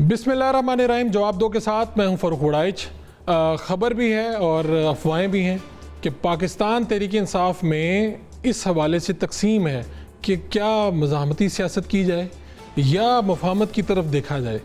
बिस्मिल्लाहिर्रहमानिर्रहीम। जवाब दो के साथ मैं हूं फ़रूख वड़ाइच। ख़बर भी है और अफवाहें भी हैं कि पाकिस्तान तहरीक इंसाफ में इस हवाले से तकसीम है कि क्या मज़ाहमती सियासत की जाए या मफाहमत की तरफ देखा जाए।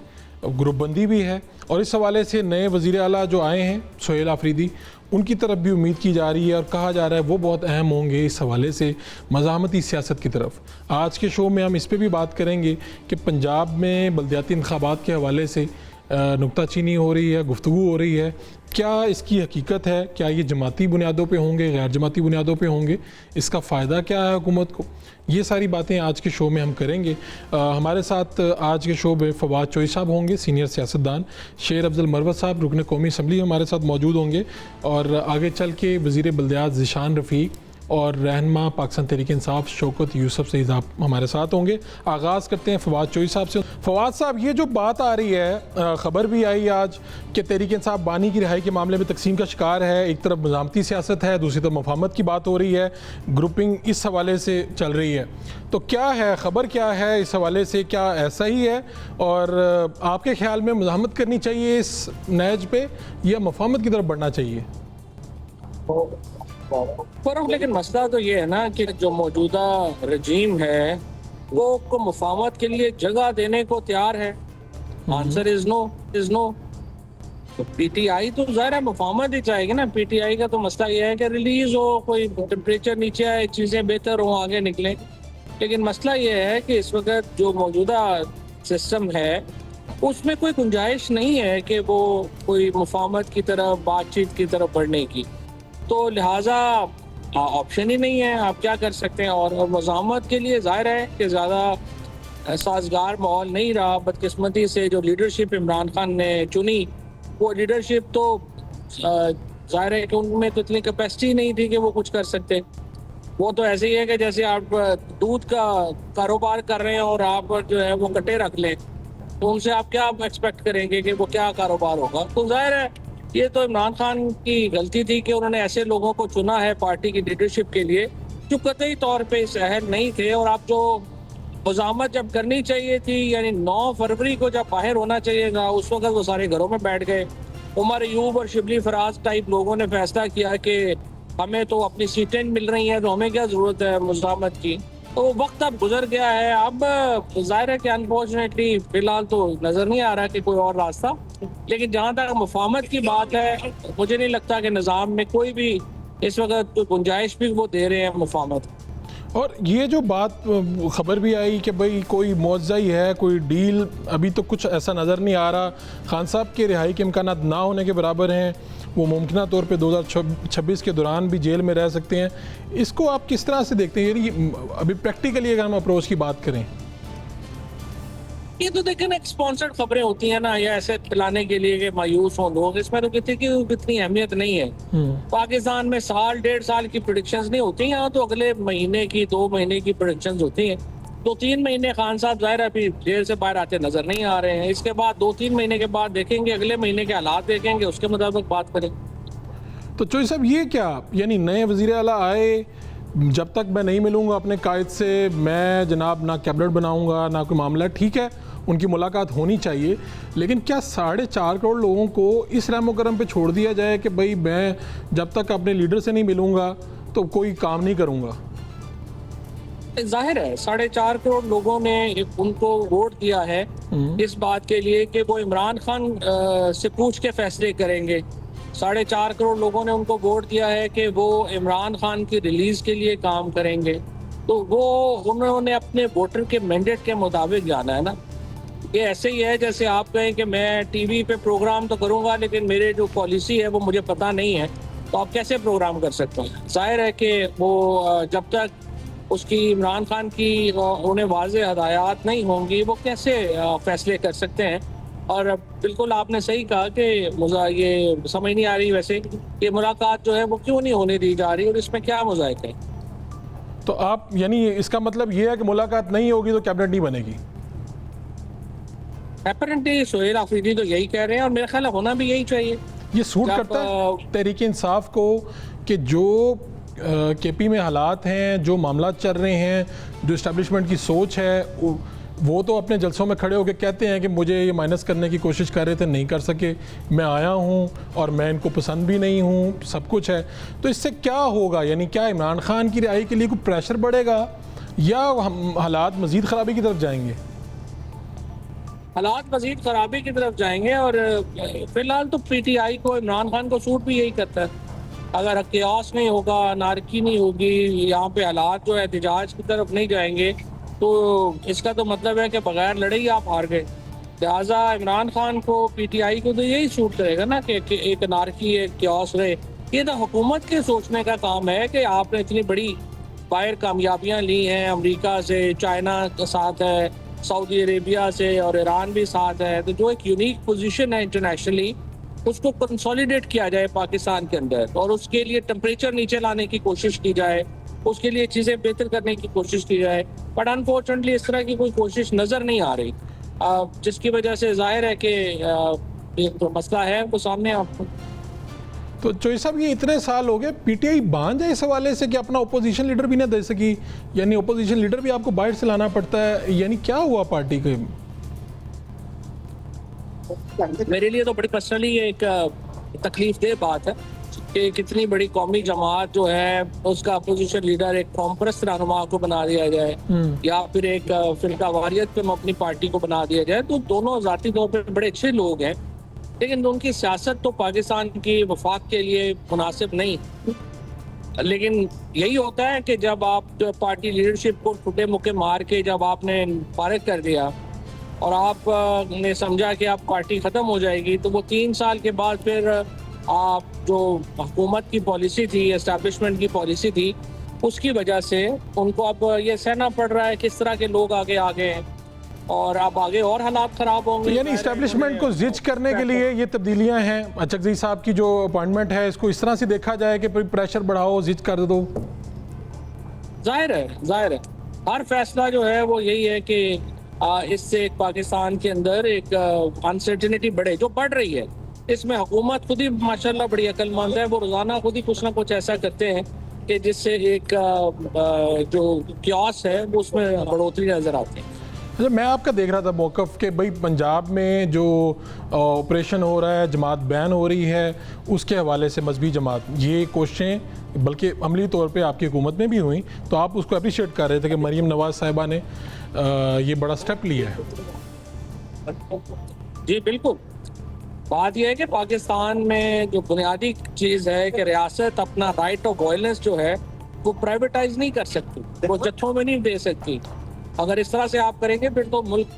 ग्रुपबंदी भी है और इस हवाले से नए वज़ीर आला जो आए हैं सुहेल आफरीदी, उनकी तरफ भी उम्मीद की जा रही है और कहा जा रहा है वो बहुत अहम होंगे इस हवाले से मज़ाहमती सियासत की तरफ। आज के शो में हम इस पर भी बात करेंगे कि पंजाब में बल्दियाती इंतखाबात के हवाले से नुक्ताचीनी हो रही है, गुफ्तगू हो रही है। क्या इसकी हकीकत है? क्या ये जमाती बुनियादों पे होंगे, गैर जमाती बुनियादों पे होंगे? इसका फ़ायदा क्या है हुकूमत को? ये सारी बातें आज के शो में हम करेंगे। हमारे साथ आज के शो में फवाद चोई साहब होंगे, सीनियर सियासतदान। शेर अफजल मरवत साहब रुकन कौमी असम्बली हमारे साथ मौजूद होंगे और आगे चल के वज़ीर बल्दियात ज़ीशान रफ़ीक और रहनमा पाकिस्तान तहरीक इंसाफ शौकत यूसुफ सईद आप हमारे साथ होंगे। आगाज़ करते हैं फवाद चोई साहब से। फवाद साहब, ये जो बात आ रही है, ख़बर भी आई आज कि तहरीक इंसाफ बानी की रिहाई के मामले में तकसीम का शिकार है। एक तरफ मज़ाहमती सियासत है, दूसरी तरफ मफाहमत की बात हो रही है, ग्रुपिंग इस हवाले से चल रही है। तो क्या है ख़बर, क्या है इस हवाले से? क्या ऐसा ही है और आपके ख्याल में मज़ाहमत करनी चाहिए इस नहज पे या मफाहमत की तरफ बढ़ना चाहिए? लेकिन मसला तो ये है ना कि जो मौजूदा रजीम है वो को मुफाहमत के लिए जगह देने को तैयार है। Answer is no. तो पीटीआई तो ज़ाहिर है मुफाहमत ही चाहेगी ना। पीटीआई का तो मसला ये है कि रिलीज हो, कोई टेम्परेचर नीचे आए, चीज़ें बेहतर हो, आगे निकलें। लेकिन मसला ये है कि इस वक्त जो मौजूदा सिस्टम है उसमें कोई गुंजाइश नहीं है कि वो कोई मुफाहमत की तरफ, बातचीत की तरफ बढ़ने की। तो लिहाजा ऑप्शन ही नहीं है, आप क्या कर सकते हैं। और मज़ाहमत के लिए ज़ाहिर है कि ज़्यादा साजगार माहौल नहीं रहा। बदकिस्मती से जो लीडरशिप इमरान खान ने चुनी, वो लीडरशिप तो ज़ाहिर है कि उनमें तो इतनी कैपेसिटी नहीं थी कि वो कुछ कर सकते। वो तो ऐसे ही है कि जैसे आप दूध का कारोबार कर रहे हैं और आप जो है वो कट्टे रख लें, तो उनसे आप क्या एक्सपेक्ट करेंगे कि वो क्या कारोबार होगा। तो ज़ाहिर है ये तो इमरान खान की गलती थी कि उन्होंने ऐसे लोगों को चुना है पार्टी की लीडरशिप के लिए जो कतई तौर पे इस अहल नहीं थे। और आप जो मज़ाहमत जब करनी चाहिए थी, यानी 9 फरवरी को जब बाहर होना चाहिए था, उस वक्त वो सारे घरों में बैठ गए। उमर अयूब और शिबली फराज टाइप लोगों ने फैसला किया कि हमें तो अपनी सीटें मिल रही हैं, तो हमें क्या ज़रूरत है मज़ाहमत की। तो वक्त अब गुजर गया है। अब जाहिर है कि अनफॉर्चुनेटली फ़िलहाल तो नज़र नहीं आ रहा कि कोई और रास्ता। लेकिन जहाँ तक मुफाहमत की बात है, मुझे नहीं लगता कि निज़ाम में कोई भी इस वक्त कोई गुंजाइश भी वो दे रहे हैं मुफाहमत। और ये जो बात ख़बर भी आई कि भाई कोई मुआवजा ही है, कोई डील अभी तो कुछ ऐसा नज़र नहीं आ रहा। खान साहब के रिहाई के इम्कानात ना होने के बराबर हैं, वो मुमकिन तौर पे 2026 के दौरान भी जेल में रह सकते हैं। इसको आप किस तरह से देखते हैं? यानी अभी प्रैक्टिकली अगर हम अप्रोच की बात करें, ये तो देखें ना, स्पॉन्सर्ड खबरें होती हैं ना, या ऐसे पिलाने के लिए कि मायूस हों लोग, इसमें तो कितनी अहमियत नहीं है। पाकिस्तान में साल 1.5 साल की प्रेडिक्शंस नहीं होती, यहाँ तो अगले महीने की, 2 महीने की प्रेडिक्शंस होती हैं। 2-3 महीने खान साहब ज़ाहिर अभी जेल से बाहर आते नजर नहीं आ रहे हैं। इसके बाद 2-3 महीने के बाद देखेंगे, अगले महीने के हालात देखेंगे, उसके मुताबिक बात करें। तो चोई साहब, ये क्या यानी नए वज़ीर आला आए, जब तक मैं नहीं मिलूँगा अपने कायद से, मैं जनाब ना कैबिनेट बनाऊँगा ना कोई मामला। ठीक है, उनकी मुलाकात होनी चाहिए, लेकिन क्या 4.5 करोड़ लोगों को इस रहमो करम पे छोड़ दिया जाए कि भाई मैं जब तक अपने लीडर से नहीं मिलूँगा तो कोई काम नहीं करूँगा? जाहिर है 4.5 करोड़ लोगों ने उनको वोट दिया है इस बात के लिए कि वो इमरान खान से पूछ के फैसले करेंगे। 4.5 करोड़ लोगों ने उनको वोट दिया है कि वो इमरान खान की रिलीज के लिए काम करेंगे। तो वो उन्होंने अपने वोटर के मैंडेट के मुताबिक जाना है ना। ये ऐसे ही है जैसे आप कहें कि मैं टीवी पे प्रोग्राम तो करूंगा लेकिन मेरे जो पॉलिसी है वो मुझे पता नहीं है, तो आप कैसे प्रोग्राम कर सकते हैं? जाहिर है कि वो जब तक उसकी इमरान खान की उन्हें वाज़ेह हदायत नहीं होंगी, वो कैसे फैसले कर सकते हैं। और बिल्कुल आपने सही कहा कि ये समझ नहीं आ रही वैसे कि मुलाकात जो है वो क्यों नहीं होने दी जा रही और इसमें क्या मुज़ाहिर है। तो आप यानी इसका मतलब ये है कि मुलाकात नहीं होगी तो कैबिनेट नहीं बनेगी? अपरेंटली सुहेल आफरीदी तो यही कह रहे हैं और मेरा ख्याल होना भी यही चाहिए। ये सूट करता है तहरीक इंसाफ को कि जो केपी में हालात हैं, जो मामला चल रहे हैं, जो इस्टेब्लिशमेंट की सोच है, वो तो अपने जलसों में खड़े होकर कहते हैं कि मुझे ये माइनस करने की कोशिश कर रहे थे, नहीं कर सके, मैं आया हूँ और मैं इनको पसंद भी नहीं हूँ, सब कुछ है। तो इससे क्या होगा? यानी क्या इमरान खान की रिहाई के लिए कोई प्रेशर बढ़ेगा या हम हालात मज़ीद ख़राबी की तरफ जाएंगे? हालात मजीद खराबी की तरफ जाएंगे और फिलहाल तो पीटीआई को, इमरान खान को सूट भी यही करता है। अगर क्यास नहीं होगा, नारकी नहीं होगी, यहाँ पे हालात जो है एहतजाज की तरफ नहीं जाएंगे, तो इसका तो मतलब है कि बगैर लड़े ही आप हार गए। लिहाजा इमरान खान को, पीटीआई को तो यही सूट करेगा ना कि एक नारकी, एक क्यास रहे। ये तो हुकूमत के सोचने का काम है कि आपने इतनी बड़ी बाहर कामयाबियां ली हैं, अमेरिका से, चाइना के साथ है, सऊदी अरेबिया से और ईरान भी साथ है, तो जो एक यूनिक पोजीशन है इंटरनेशनली, उसको कंसोलिडेट किया जाए पाकिस्तान के अंदर और उसके लिए टेम्परेचर नीचे लाने की कोशिश की जाए, उसके लिए चीज़ें बेहतर करने की कोशिश की जाए। बट अनफॉर्चुनेटली इस तरह की कोई कोशिश नज़र नहीं आ रही, जिसकी वजह से जाहिर है कि एक तो मसला है वो सामने आपको। तो चोई साहब, ये इतने साल हो गए, पीटीआई बांझ है इस हवाले से कि अपना ओपोजिशन लीडर भी ना दे सकी, यानी ओपोजिशन लीडर भी आपको बाहर से लाना पड़ता है, यानी क्या हुआ पार्टी के? मेरे लिए तो बड़ी पर्सनली एक तकलीफ दह बात है कि कितनी बड़ी कौमी जमात जो है उसका अपोजिशन लीडर एक कौमपरस्त रहनुमा को बना दिया जाए या फिर एक फिरका वारियत पे अपनी पार्टी को बना दिया जाए। तो दोनों ज़ाती तौर पे बड़े अच्छे लोग हैं, लेकिन उनकी सियासत तो पाकिस्तान की वफाक के लिए मुनासिब नहीं। लेकिन यही होता है कि जब आप पार्टी लीडरशिप को टूटे मुक्के मार के जब आपने फारिग कर दिया और आप ने समझा कि आप पार्टी ख़त्म हो जाएगी, तो वो 3 साल के बाद फिर आप जो हुकूमत की पॉलिसी थी, एस्टैब्लिशमेंट की पॉलिसी थी, उसकी वजह से उनको अब ये सहना पड़ रहा है किस तरह के लोग आगे आ गए हैं और अब आगे और हालात ख़राब होंगे। तो यानी इस्टेब्लिशमेंट को जिच करने के लिए ये तब्दीलियां हैं। अचकज़ई साहब की जो अपॉइंटमेंट है, इसको इस तरह से देखा जाए कि प्रेशर बढ़ाओ, जिच कर दो। जाहिर है हर फैसला जो है वो यही है कि इससे एक पाकिस्तान के अंदर एक अनसर्टेनिटी बढ़े, जो बढ़ रही है। इसमें हुकूमत खुद ही माशाल्लाह बड़ी अक्लमंद है, वो रोज़ाना खुद ही कुछ ना कुछ ऐसा करते हैं कि जिससे एक जो क्यास है वो उसमें बढ़ोतरी नज़र आती है। अच्छा, मैं आपका देख रहा था मौक़िफ़ के भाई पंजाब में जो ऑपरेशन हो रहा है, जमात बैन हो रही है, उसके हवाले से मजहबी जमात, ये कोशिशें बल्कि अमली तौर पे आपकी हुकूमत में भी हुई, तो आप उसको अप्रिशिएट कर रहे थे कि मरीम नवाज़ साहिबा ने ये बड़ा स्टेप लिया है। जी बिल्कुल। बात यह है कि पाकिस्तान में जो बुनियादी चीज़ है कि रियासत अपना राइट ऑफ वायलेंस जो है वो प्राइवेटाइज नहीं कर सकती, वो जत्थों में नहीं दे सकती। अगर इस तरह से आप करेंगे फिर तो मुल्क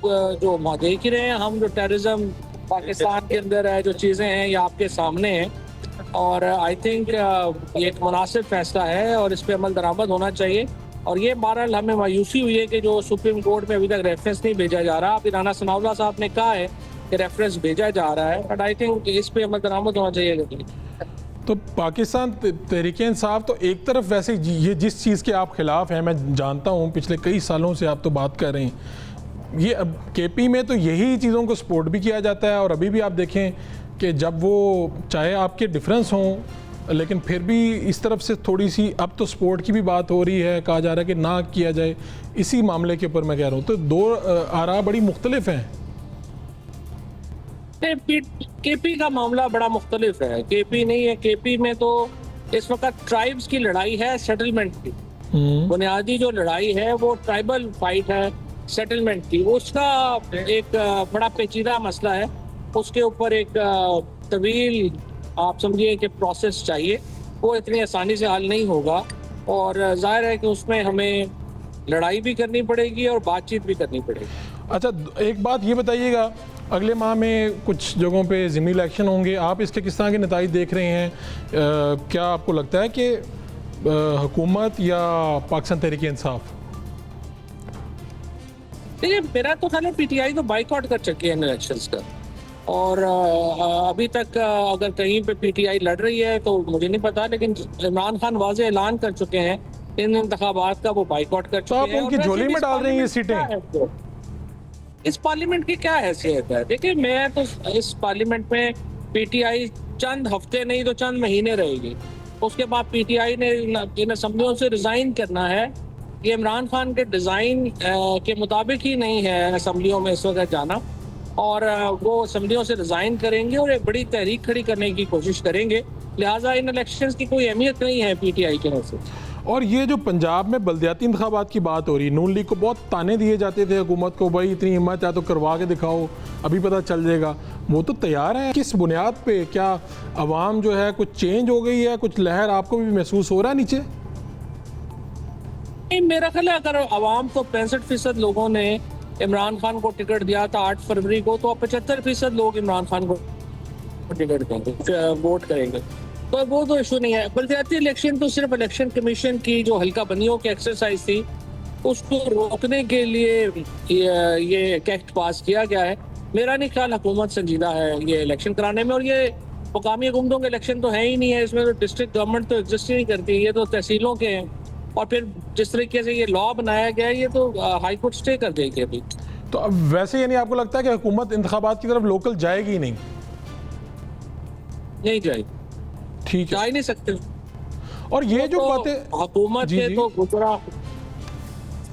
जो देख ही रहे हैं हम, जो टेररिज्म पाकिस्तान के अंदर है, जो चीज़ें हैं ये आपके सामने हैं। और आई थिंक ये एक मुनासिब फैसला है और इस पर अमल दरामद होना चाहिए। और ये बहरहाल हमें मायूसी हुई है कि जो सुप्रीम कोर्ट में अभी तक रेफरेंस नहीं भेजा जा रहा। अभी राना सनाउल्लाह साहब ने कहा है कि रेफरेंस भेजा जा रहा है, बट आई थिंक इस पे अमल दरामद होना चाहिए। लेकिन तो पाकिस्तान तहरीक इंसाफ तो एक तरफ वैसे ये जिस चीज़ के आप खिलाफ हैं, मैं जानता हूँ पिछले कई सालों से आप तो बात कर रहे हैं, ये अब केपी में तो यही चीज़ों को सपोर्ट भी किया जाता है। और अभी भी आप देखें कि जब वो चाहे आपके डिफरेंस हों, लेकिन फिर भी इस तरफ से थोड़ी सी अब तो सपोर्ट की भी बात हो रही है, कहा जा रहा है कि ना किया जाए। इसी मामले के ऊपर मैं कह रहा हूँ, तो दो आरा बड़ी मुख्तलिफ हैं। केपी का मामला बड़ा मुख्तलिफ है। केपी नहीं है, केपी में तो इस वक्त ट्राइब्स की लड़ाई है, सेटलमेंट की। बुनियादी जो लड़ाई है वो ट्राइबल फाइट है, सेटलमेंट की। उसका एक बड़ा पेचीदा मसला है, उसके ऊपर एक तवील आप समझिए कि प्रोसेस चाहिए, वो इतनी आसानी से हल नहीं होगा। और जाहिर है कि उसमें हमें लड़ाई भी करनी पड़ेगी और बातचीत भी करनी पड़ेगी। अच्छा, एक बात ये बताइएगा, अगले माह में कुछ जगहों पे ज़िमनी इलेक्शन होंगे, आप इसके किस तरह के नतीजे देख रहे हैं? क्या आपको लगता है कि हुकूमत या पाकिस्तान तहरीक इंसाफ? देखिए, मेरा तो ख्याल है पीटीआई तो बाइकआउट कर चुकी है इन इलेक्शंस का। और अभी तक अगर कहीं पे पीटीआई लड़ रही है तो मुझे नहीं पता, लेकिन इमरान खान वाज़े ऐलान कर चुके हैं इन इंतखाबात का, वो बाइकआउट कर चुके हैं। तो आप उनकी झोली में डाल रही हैं ये सीटें? इस पार्लियामेंट की क्या हैसियत है? देखिए, मैं तो इस पार्लियामेंट में पीटीआई चंद हफ्ते नहीं तो चंद महीने रहेगी, उसके बाद पीटीआई ने इन असम्बलियों से रिजाइन करना है ये इमरान खान के डिज़ाइन के मुताबिक ही नहीं है असम्बलियों में इस वक्त जाना, और वो असम्बलियों से रिज़ाइन करेंगे और एक बड़ी तहरीक खड़ी करने की कोशिश करेंगे। लिहाजा इन इलेक्शंस की कोई अहमियत नहीं है पीटीआई के तरफ से। और ये जो पंजाब में बल्दियाती इंतखाबात की बात हो रही, नून लीग को बहुत ताने दिए जाते थे हुकूमत को, भाई इतनी हिम्मत है तो करवा के दिखाओ, अभी पता चल जाएगा। वो तो तैयार है, किस बुनियाद पे? क्या अवाम जो है कुछ चेंज हो गई है, कुछ लहर आपको भी महसूस हो रहा है नीचे? मेरा ख्याल है अगर अवाम तो 65% लोगों ने इमरान खान को टिकट दिया था 8 फरवरी को, तो 75% लोग इमरान खान को टिकट देंगे, वोट करेंगे। तो वो तो इशू नहीं है। बल्दियाती इलेक्शन तो सिर्फ इलेक्शन कमीशन की जो हल्का बंदियों की एक्सरसाइज थी, उसको रोकने के लिए ये एक्ट पास किया गया है। मेरा नहीं ख्याल हुकूमत संजीदा है ये इलेक्शन कराने में, और ये मुकामी हुकूमतों के इलेक्शन तो है ही नहीं है, इसमें तो डिस्ट्रिक्ट गवर्नमेंट तो एग्जिस्ट ही नहीं करती, ये तो तहसीलों के हैं। और फिर जिस तरीके से ये लॉ बनाया गया है, ये तो हाई कोर्ट स्टे कर देगी अभी। तो अब वैसे यानी आपको लगता है कि हुकूमत इंतखाबात की तरफ लोकल जाएगी ही नहीं? नहीं जाएगी, ठीक है, जा ही नहीं सकते। और ये जो तो बातें हुकूमत जी, के जी। तो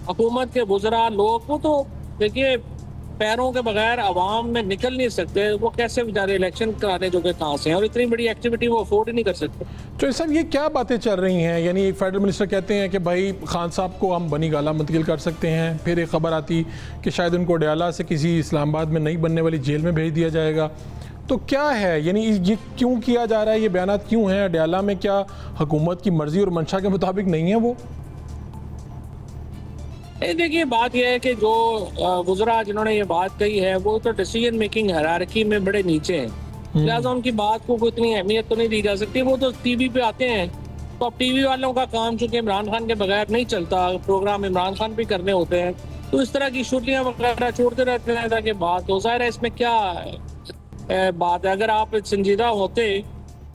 हुकूमत के गुजरा लोग, वो तो देखिए पैरों के बगैर आवाम में निकल नहीं सकते, वो कैसे बेचारे इलेक्शन कराने जो कि कहाँ से हैं, और इतनी बड़ी एक्टिविटी वो अफोर्ड ही नहीं कर सकते। तो सब ये क्या बातें चल रही हैं? यानी एक फेडरल मिनिस्टर कहते हैं कि भाई खान साहब को हम बनी गाला मुंतकिल कर सकते हैं, फिर एक खबर आती कि शायद उनको अडयाला से किसी इस्लामाबाद में नई बनने वाली जेल में भेज दिया जाएगा। तो क्या है, यानी ये क्यों किया जा रहा है, ये बयान क्यों हैं? अडयाला में क्या हुकूमत की मर्जी और मंशा के मुताबिक नहीं है वो? देखिए बात यह है कि जो गुजरा जिन्होंने ये बात कही है, वो तो डिसीजन मेकिंग हायरार्की में बड़े नीचे हैं, लिहाजा उनकी बात को कोई इतनी अहमियत तो नहीं दी जा सकती। वो तो टीवी पे आते हैं, तो अब टीवी वालों का काम चूंकि इमरान खान के बगैर नहीं चलता, प्रोग्राम इमरान खान भी करने होते हैं, तो इस तरह की शुरुआत वगैरह छोड़ते रहते हैं ताकि बात हो। जाहिर है इसमें क्या बात है, अगर आप संजीदा होते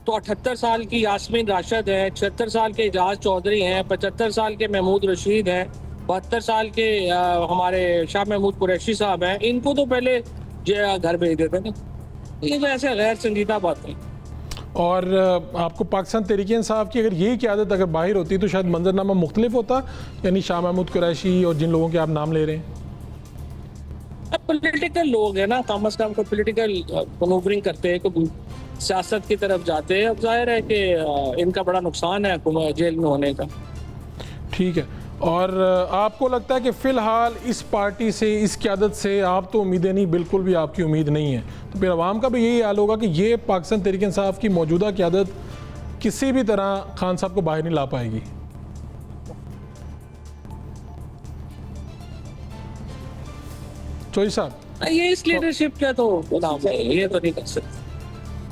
तो 78 साल की यास्मीन राशिद है, 76 साल के एजाज चौधरी हैं, 75 साल के महमूद रशीद हैं, 72 साल के हमारे शाह महमूद कुरैशी साहब हैं, इनको तो पहले घर भेज देते ना। ये तो ऐसे गैर संजीदा बात है। और आपको पाकिस्तान तहरीक इंसाफ की अगर यही क़यादत अगर बाहर होती तो शायद मंजरनामा मुख्तलिफ होता, यानी शाह महमूद कुरैशी और जिन लोगों के आप नाम ले रहे हैं। अब पॉलिटिकल लोग हैं ना, कम अज कम को पॉलिटिकल मनूवरिंग करते हैं, को सियासत की तरफ जाते हैं। अब जाहिर है कि इनका बड़ा नुकसान है जेल में होने का। ठीक है, और आपको लगता है कि फ़िलहाल इस पार्टी से, इस क़यादत से आप तो उम्मीदें नहीं, बिल्कुल भी आपकी उम्मीद नहीं है, तो फिर अवाम का भी यही हाल होगा कि ये पाकिस्तान तहरीक इंसाफ की मौजूदा क़यादत किसी भी तरह खान साहब को बाहर नहीं ला पाएगी? चौधरी साहब, ये इस लीडरशिप का तो नाम है, ये तो नहीं कर सकते।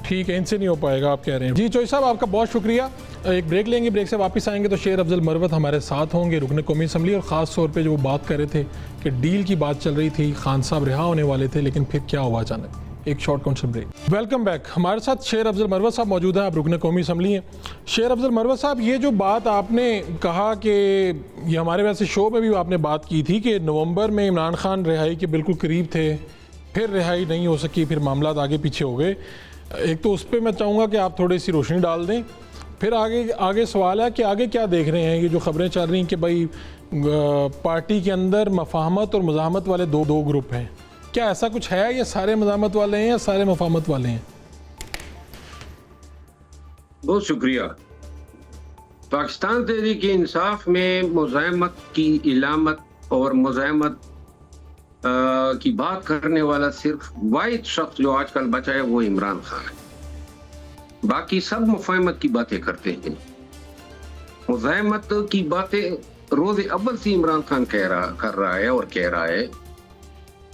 ठीक है, इनसे नहीं हो पाएगा आप कह रहे हैं। जी चौधरी साहब, आपका बहुत शुक्रिया। एक ब्रेक लेंगे, ब्रेक से वापस आएंगे तो शेर अफजल मरवत हमारे साथ होंगे, रुकन कौमी असम्बली, और ख़ास तौर पे जो वो बात कर रहे थे कि डील की बात चल रही थी, खान साहब रिहा होने वाले थे, लेकिन फिर क्या हुआ अचानक। एक short counter break. Welcome back. हमारे साथ शेर अफजल मरवत साहब मौजूद हैं, आप रुकन कौमी असम्बली हैं। शेर अफजल मरवत साहब, ये जो बात आपने कहा कि ये हमारे वैसे शो में भी आपने बात की थी कि नवंबर में इमरान खान रिहाई के बिल्कुल करीब थे, फिर रिहाई नहीं हो सकी, फिर मामला आगे पीछे हो गए। एक तो उस पर मैं चाहूँगा कि आप थोड़ी सी रोशनी डाल दें, फिर आगे सवाल है कि आगे क्या देख रहे हैं। ये जो खबरें चल रही हैं कि भाई पार्टी के अंदर मफाहमत और मज़ाहमत वाले दो ग्रुप हैं, क्या ऐसा कुछ है? या सारे मज़ाहमत वाले हैं या सारे मफाहमत वाले हैं? बहुत शुक्रिया। पाकिस्तान तहरीक इंसाफ में मुज़ाहमत की इलामत और मुज़ाहमत की बात करने वाला सिर्फ वाहिद शख्स जो आजकल बचा है वो इमरान खान है। बाकी सब मुफाहमत की बातें करते हैं। मुज़ाहमत की बातें रोज़े अव्वल से इमरान खान कर रहा है और कह रहा है।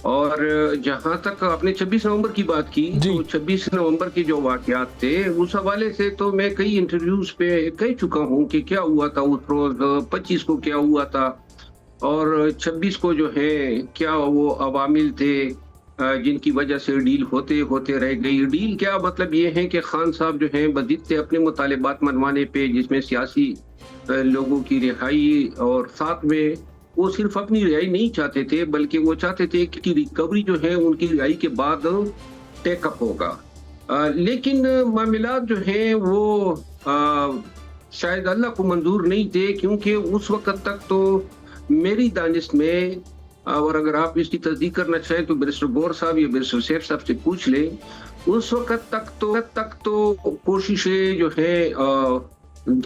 और जहां तक आपने 26 नवंबर की बात की, तो 26 नवंबर के जो वाक़यात थे उस हवाले से तो मैं कई इंटरव्यूज पे कह चुका हूं कि क्या हुआ था उस रोज, 25 को क्या हुआ था और 26 को जो है क्या वो अवामिल थे जिनकी वजह से डील होते होते रह गई। डील क्या मतलब ये है कि खान साहब जो हैं बज़िद्द अपने मुतालिबात मनवाने पे, जिसमें सियासी लोगों की रिहाई, और साथ में वो सिर्फ अपनी रिहाई नहीं चाहते थे बल्कि वो चाहते थे कि रिकवरी जो है उनकी रिहाई के बाद टेकअप होगा। लेकिन मामलात जो हैं वो शायद अल्लाह को मंजूर नहीं थे, क्योंकि उस वक्त तक तो मेरी दानिश में, और अगर आप इसकी तस्दीक करना चाहें तो बैरिस्टर गौर साहब या बैरिस्टर सैफ साहब से पूछ लें, उस वक्त तक तो कोशिशें जो है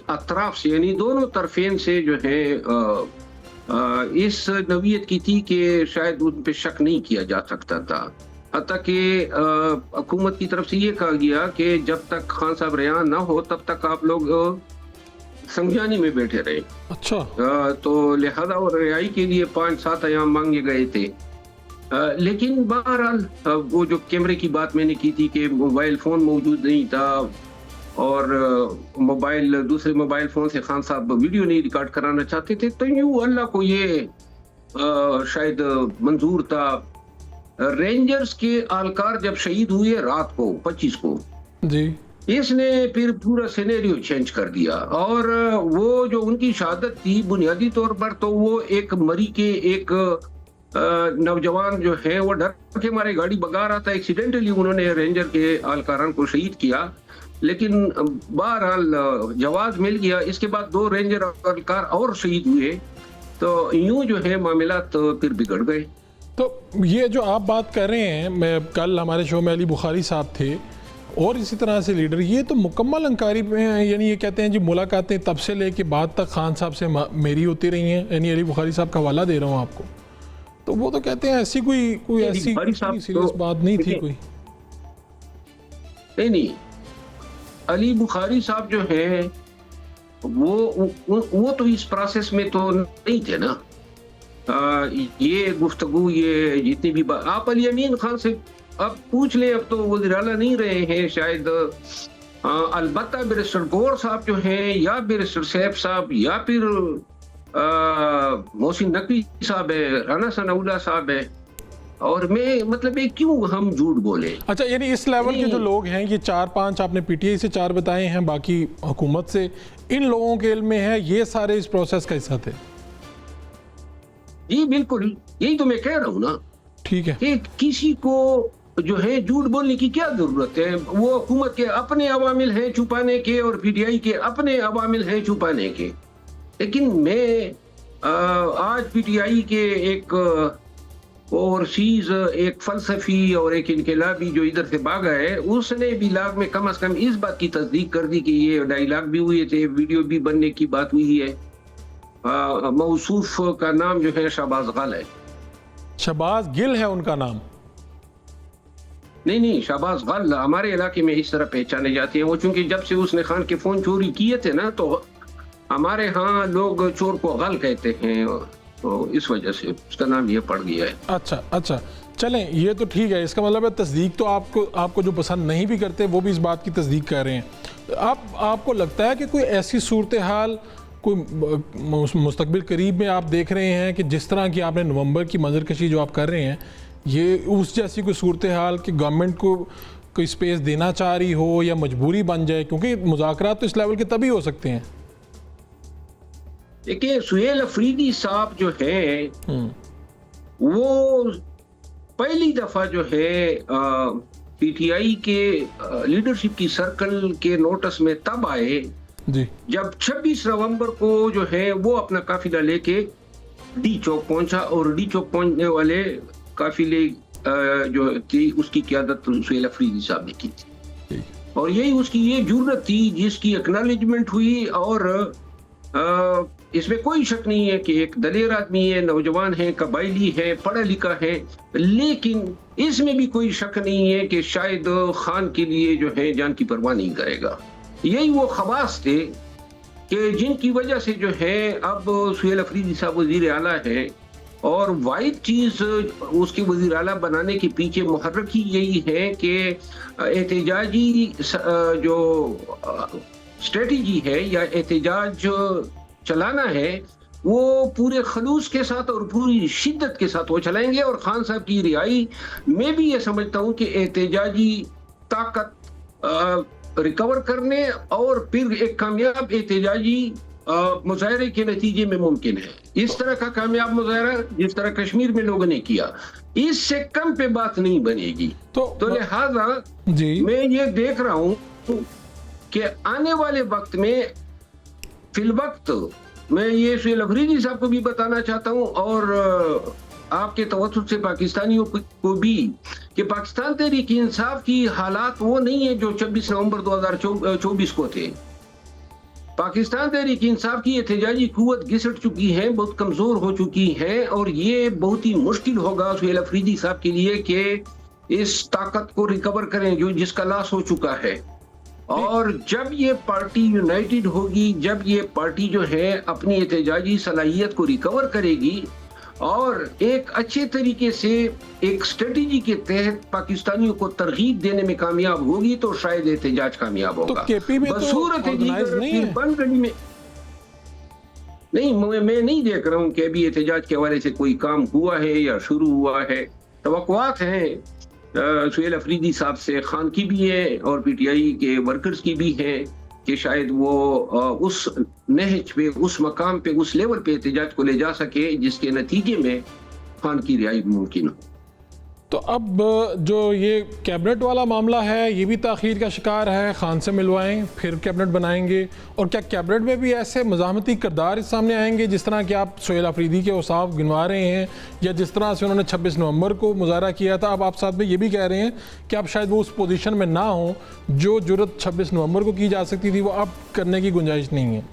अतराफ से यानी दोनों तरफेन से जो है इस नवीयत की थी कि शायद उन पे शक नहीं किया जा सकता था। हत्ता कि हुकूमत की तरफ से ये कहा गया कि जब तक खान साहब रिहा ना हो तब तक आप लोग संज्ञानी में बैठे रहे। अच्छा। तो लिहाजा और रिहाई के लिए 5-7 अयाम मांगे गए थे। लेकिन बहरहाल वो जो कैमरे की बात मैंने की थी कि मोबाइल फ़ोन मौजूद नहीं था और दूसरे मोबाइल फ़ोन से खान साहब वीडियो नहीं रिकॉर्ड कराना चाहते थे, तो यूँ अल्लाह को ये शायद मंजूर था। रेंजर्स के आलकार जब शहीद हुए रात को 25 को जी, इसने फिर पूरा सिनेरियो चेंज कर दिया और वो जो उनकी शहादत थी बुनियादी तौर पर तो वो एक मरी के एक नौजवान जो है वो डर के मारे गाड़ी भगा रहा था, एक्सीडेंटली उन्होंने रेंजर के आलकारान को शहीद किया, लेकिन बहरहाल जवाब मिल गया। इसके बाद 2 रेंजर आलकार और शहीद हुए, तो यूं जो है मामला तो फिर बिगड़ गए। तो ये जो आप बात कर रहे हैं, मैं कल हमारे शो में अली बुखारी साहब थे और इसी तरह से लीडर, ये तो मुकम्मल अंकारी में है, यानी ये कहते हैं जी मुलाकातें तब से लेके बाद तक खान साहब से मेरी होती रही हैं, यानी अली बुखारी साहब का हवाला दे रहा हूँ आपको। तो वो तो कहते हैं ऐसी कोई ऐसी सीरियस बात नहीं थी कोई। नहीं, अली बुखारी साहब जो है वो तो इस प्रोसेस में तो नहीं थे ना। ये गुफ्तगू ये जितनी भी बात आप अली अमीन खान से अब पूछ लें, अब तो वज़ीर आला नहीं रहे हैं शायद। अलबत्ता बैरिस्टर गौर साहब जो हैं या बैरिस्टर सैफ साहब या फिर मोहसिन नकवी साहब है, राना सनाउल्लाह साहब है, और मैं मतलब ये क्यों हम झूठ बोले। अच्छा, यानी इस लेवल के जो लोग हैं, ये 4-5 आपने पीटीआई से 4 बताए हैं, बाकी हुकूमत से, इन लोगों के इल्म में है ये सारे इस प्रोसेस का हिस्सा थे? जी बिल्कुल, यही तो मैं कह रहा हूँ ना। ठीक है कि किसी को जो है झूठ बोलने की क्या जरूरत है। वो हुकूमत के अपने अवामिल हैं छुपाने के और पीटीआई के अपने अवामिल हैं छुपाने के। लेकिन मैं आज पीटीआई के एक ओवरसीज एक फलसफी और एक इनकलाबी जो इधर से भागा है, उसने भी लाग में कम से कम इस बात की तस्दीक कर दी कि ये डायलॉग भी हुए थे, वीडियो भी बनने की बात हुई है। मौसूफ का नाम जो है शहबाज गल है। शहबाज गिल है उनका नाम? नहीं, शहबाज गल हमारे इलाके में इस तरह पहचाने जाते हैं वो, चूंकि जब से उसने खान के फोन चोरी किए थे ना, तो हमारे यहाँ लोग चोर को गल कहते हैं, तो इस वजह से उसका नाम ये पड़ गया है। अच्छा, चलें, ये तो ठीक है। इसका मतलब है तस्दीक तो आपको जो पसंद नहीं भी करते वो भी इस बात की तस्दीक कर रहे हैं। आपको लगता है कि कोई ऐसी सूरत हाल कोई मुस्तकबिल करीब में आप देख रहे हैं कि जिस तरह की आपने नवंबर की मंजरकशी जो आप कर रहे हैं, ये उस जैसी कोई सूरत हाल कि गवर्नमेंट को कोई स्पेस देना चाह रही हो या मजबूरी बन जाए, क्योंकि मुज़ाकरात तो इस लेवल के तभी हो सकते हैं। देखिए, सुहेल अफरीदी साहब जो है वो पहली दफा जो है पीटीआई के लीडरशिप की सर्कल के नोटिस में तब आए जी, जब 26 नवंबर को जो है वो अपना काफिला लेके डी चौक पहुंचा, और डी चौक पहुंचने वाले काफिले जो थी उसकी क़यादत सुहेल अफरीदी साहब ने की थी, और यही उसकी ये जुर्रत थी जिसकी एक्नॉलेजमेंट हुई। और इसमें कोई शक नहीं है कि एक दलेर आदमी है, नौजवान है, कबायली है, पढ़ा लिखा है, लेकिन इसमें भी कोई शक नहीं है कि शायद खान के लिए जो है जान की परवाह नहीं करेगा। यही वो खवास थे कि जिनकी वजह से जो है अब सुहेल अफरीदी साहब वजीर आला है, और वाहिद चीज़ उसके वजीर आला बनाने के पीछे मुहर्रिक ही यही है कि एहतजाजी जो स्ट्रेटजी है या एहतजाज चलाना है वो पूरे खलूस के साथ और पूरी शिद्दत के साथ वो चलाएंगे। और खान साहब की रिहाई मैं भी ये समझता हूँ कि एहतजाजी ताकत रिकवर करने और फिर एक कामयाब एहतजाजी मुजाहरे के नतीजे में मुमकिन है। इस तरह का कामयाब मुजाहरा जिस तरह कश्मीर में लोगों ने किया, इससे कम पे बात नहीं बनेगी। तो लिहाजा मैं ये देख रहा हूँ कि आने वाले वक्त में फिल वक्त मैं ये सुहेल अफरीदी साहब को भी बताना चाहता हूँ और आपके तवज्जुह से पाकिस्तानियों को भी कि पाकिस्तान तहरीक इंसाफ की हालात वो नहीं है जो 26 नवंबर 2024 को थे। पाकिस्तान तहरीक इंसाफ की एहतजाजी कुव्वत घिसट चुकी है, बहुत कमजोर हो चुकी है और ये बहुत ही मुश्किल होगा सुहेल अफरीदी साहब के लिए कि इस ताकत को रिकवर करें जो जिसका लॉस हो चुका है। और जब ये पार्टी यूनाइटेड होगी, जब ये पार्टी जो है अपनी एहतजाजी सलाहियत को रिकवर करेगी और एक अच्छे तरीके से एक स्ट्रेटेजी के तहत पाकिस्तानियों को तरगीब देने में कामयाब होगी तो शायद एहतजाज कामयाब होगा। तो केपी में तो ऑर्गेनाइज नहीं है। बंद गली में नहीं, मैं नहीं देख रहा हूँ कि अभी एहतजाज के हवाले से कोई काम हुआ है या शुरू हुआ है। तवक्कुआत हैं सुहेल अफरीदी साहब से, खान की भी है और पीटीआई के वर्कर्स की भी है कि शायद वो उस नहज पे, उस मकाम पे, उस लेवल पे एहतजाज को ले जा सके जिसके नतीजे में खान की रिहाई मुमकिन हो। तो अब जो ये कैबिनेट वाला मामला है ये भी ताख़ीर का शिकार है। खान से मिलवाएं फिर कैबिनेट बनाएंगे, और क्या कैबिनेट में भी ऐसे मज़ाहमती किरदार सामने आएंगे जिस तरह कि आप सुहेल अफरीदी के औसाफ गिनवा रहे हैं, या जिस तरह से उन्होंने 26 नवंबर को मुज़ाहरा किया था। अब आप साथ में ये भी कह रहे हैं कि आप शायद वो उस पोजीशन में ना हो जो जुर्रत 26 नवंबर को की जा सकती थी, वो अब करने की गुंजाइश नहीं है।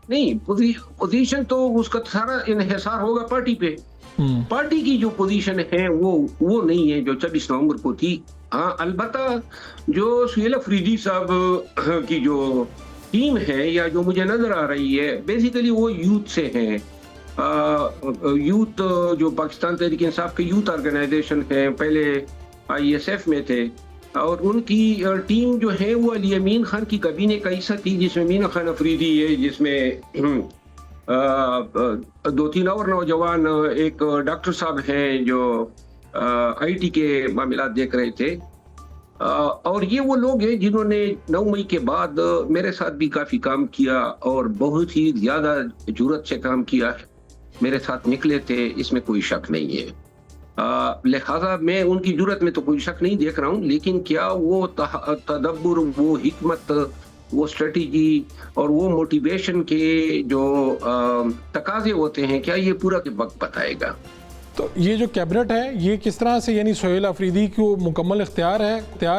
नहीं, पोजीशन तो उसका सारा इन्हिसार होगा पार्टी पे। पार्टी की जो पोजीशन है वो नहीं है जो 26 नवंबर को थी। हाँ, अलबत्ता जो सुहेल अफरीदी साहब की जो टीम है या जो मुझे नजर आ रही है, बेसिकली वो यूथ से हैं। यूथ जो पाकिस्तान तहरीक इंसाफ के यूथ ऑर्गेनाइजेशन है, पहले ISF में थे और उनकी टीम जो है वो अली अमीन खान की काबीने का हिस्सा थी, जिसमें मीना खान अफरीदी है, जिसमें 2-3 और नौजवान, एक डॉक्टर साहब हैं जो IT के मामला देख रहे थे। और ये वो लोग हैं जिन्होंने 9 मई के बाद मेरे साथ भी काफी काम किया और बहुत ही ज्यादा जुर्रत से काम किया है। मेरे साथ निकले थे, इसमें कोई शक नहीं है। लिहाजा मैं उनकी जुर्रत में तो कोई शक नहीं देख रहा हूँ, लेकिन क्या वो तदब्बुर, वो हिकमत, वो स्ट्रेटेजी और वो मोटिवेशन के जो तकाजे होते हैं, क्या ये पूरा के वक्त बताएगा। तो ये जो कैबिनेट है ये किस तरह से, यानी सुहेल अफरीदी को मुकम्मल इख्तियार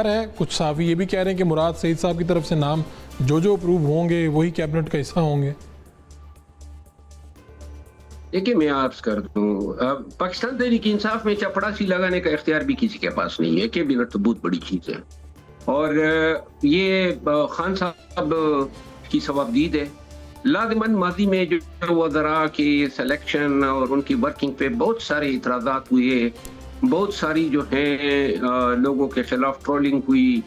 है। कुछ साफ़ी ये भी कह रहे हैं कि मुराद सईद साहब की तरफ से नाम जो अप्रूव होंगे वही कैबिनेट का हिस्सा होंगे। देखिए, मैं अर्ज कर दूं, पाकिस्तान तहरीक इंसाफ में चपड़ासी लगाने का इख्तियार भी किसी के पास नहीं है। कैबिनेट तो बहुत बड़ी चीज़ है और ये खान साहब की सवाबदीद है। लाज़िमन माजी में जो वज़रा के सिलेक्शन और उनकी वर्किंग पे बहुत सारे इतराज़ात हुए, बहुत सारी जो है लोगों के खिलाफ ट्रोलिंग हुई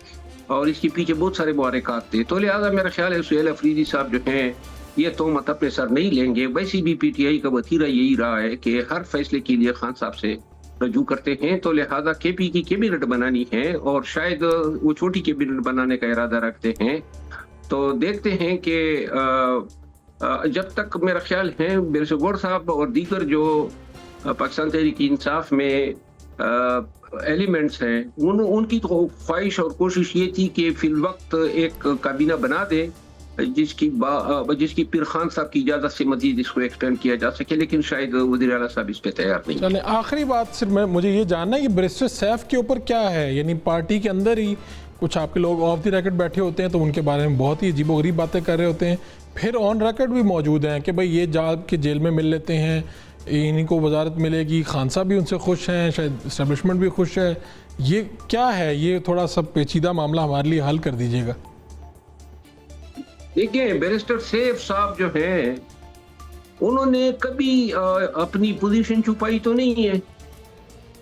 और इसके पीछे बहुत सारे मुहर्रिकात थे। तो लिहाजा मेरा ख्याल है सुहेल अफरीदी साहब जो हैं ये तोहमत अपने सर नहीं लेंगे। वैसे भी PTI का वतीरा यही रहा है कि हर फैसले के लिए खान साहब से रजू करते हैं। तो लिहाजा KP की कैबिनेट बनानी है और शायद वो छोटी कैबिनेट बनाने का इरादा रखते हैं। तो देखते हैं कि जब तक मेरा ख्याल है मिर्ज़ा गौर साहब और दीगर जो पाकिस्तान तहरीक इंसाफ में एलिमेंट्स हैं, उनकी तो ख्वाहिश और कोशिश ये थी कि फिल वक्त एक काबीना बना दे जिसकी पीर खान साहब की इजाज़त से मजीद इसको एक्सटेंड किया जा सके, लेकिन शायद वज़ीर आला साहब इस पे तैयार नहीं। चले, आखिरी बात सिर्फ मुझे ये जानना है कि बैरिस्टर सैफ के ऊपर क्या है, यानी पार्टी के अंदर ही कुछ आपके लोग ऑफ द रिकॉर्ड बैठे होते हैं तो उनके बारे में बहुत ही अजीबोगरीब बातें कर रहे होते हैं, फिर ऑन रिकॉर्ड भी मौजूद हैं कि भाई ये जा के जेल में मिल लेते हैं, इन्हीं को वजारत मिलेगी, खान साहब भी उनसे खुश हैं, शायद इस्टेब्लिशमेंट भी खुश है। ये क्या है? ये थोड़ा सा पेचीदा मामला हमारे लिए हल कर दीजिएगा। देखिए, बैरिस्टर सैफ साहब जो हैं उन्होंने कभी अपनी पोजीशन छुपाई तो नहीं है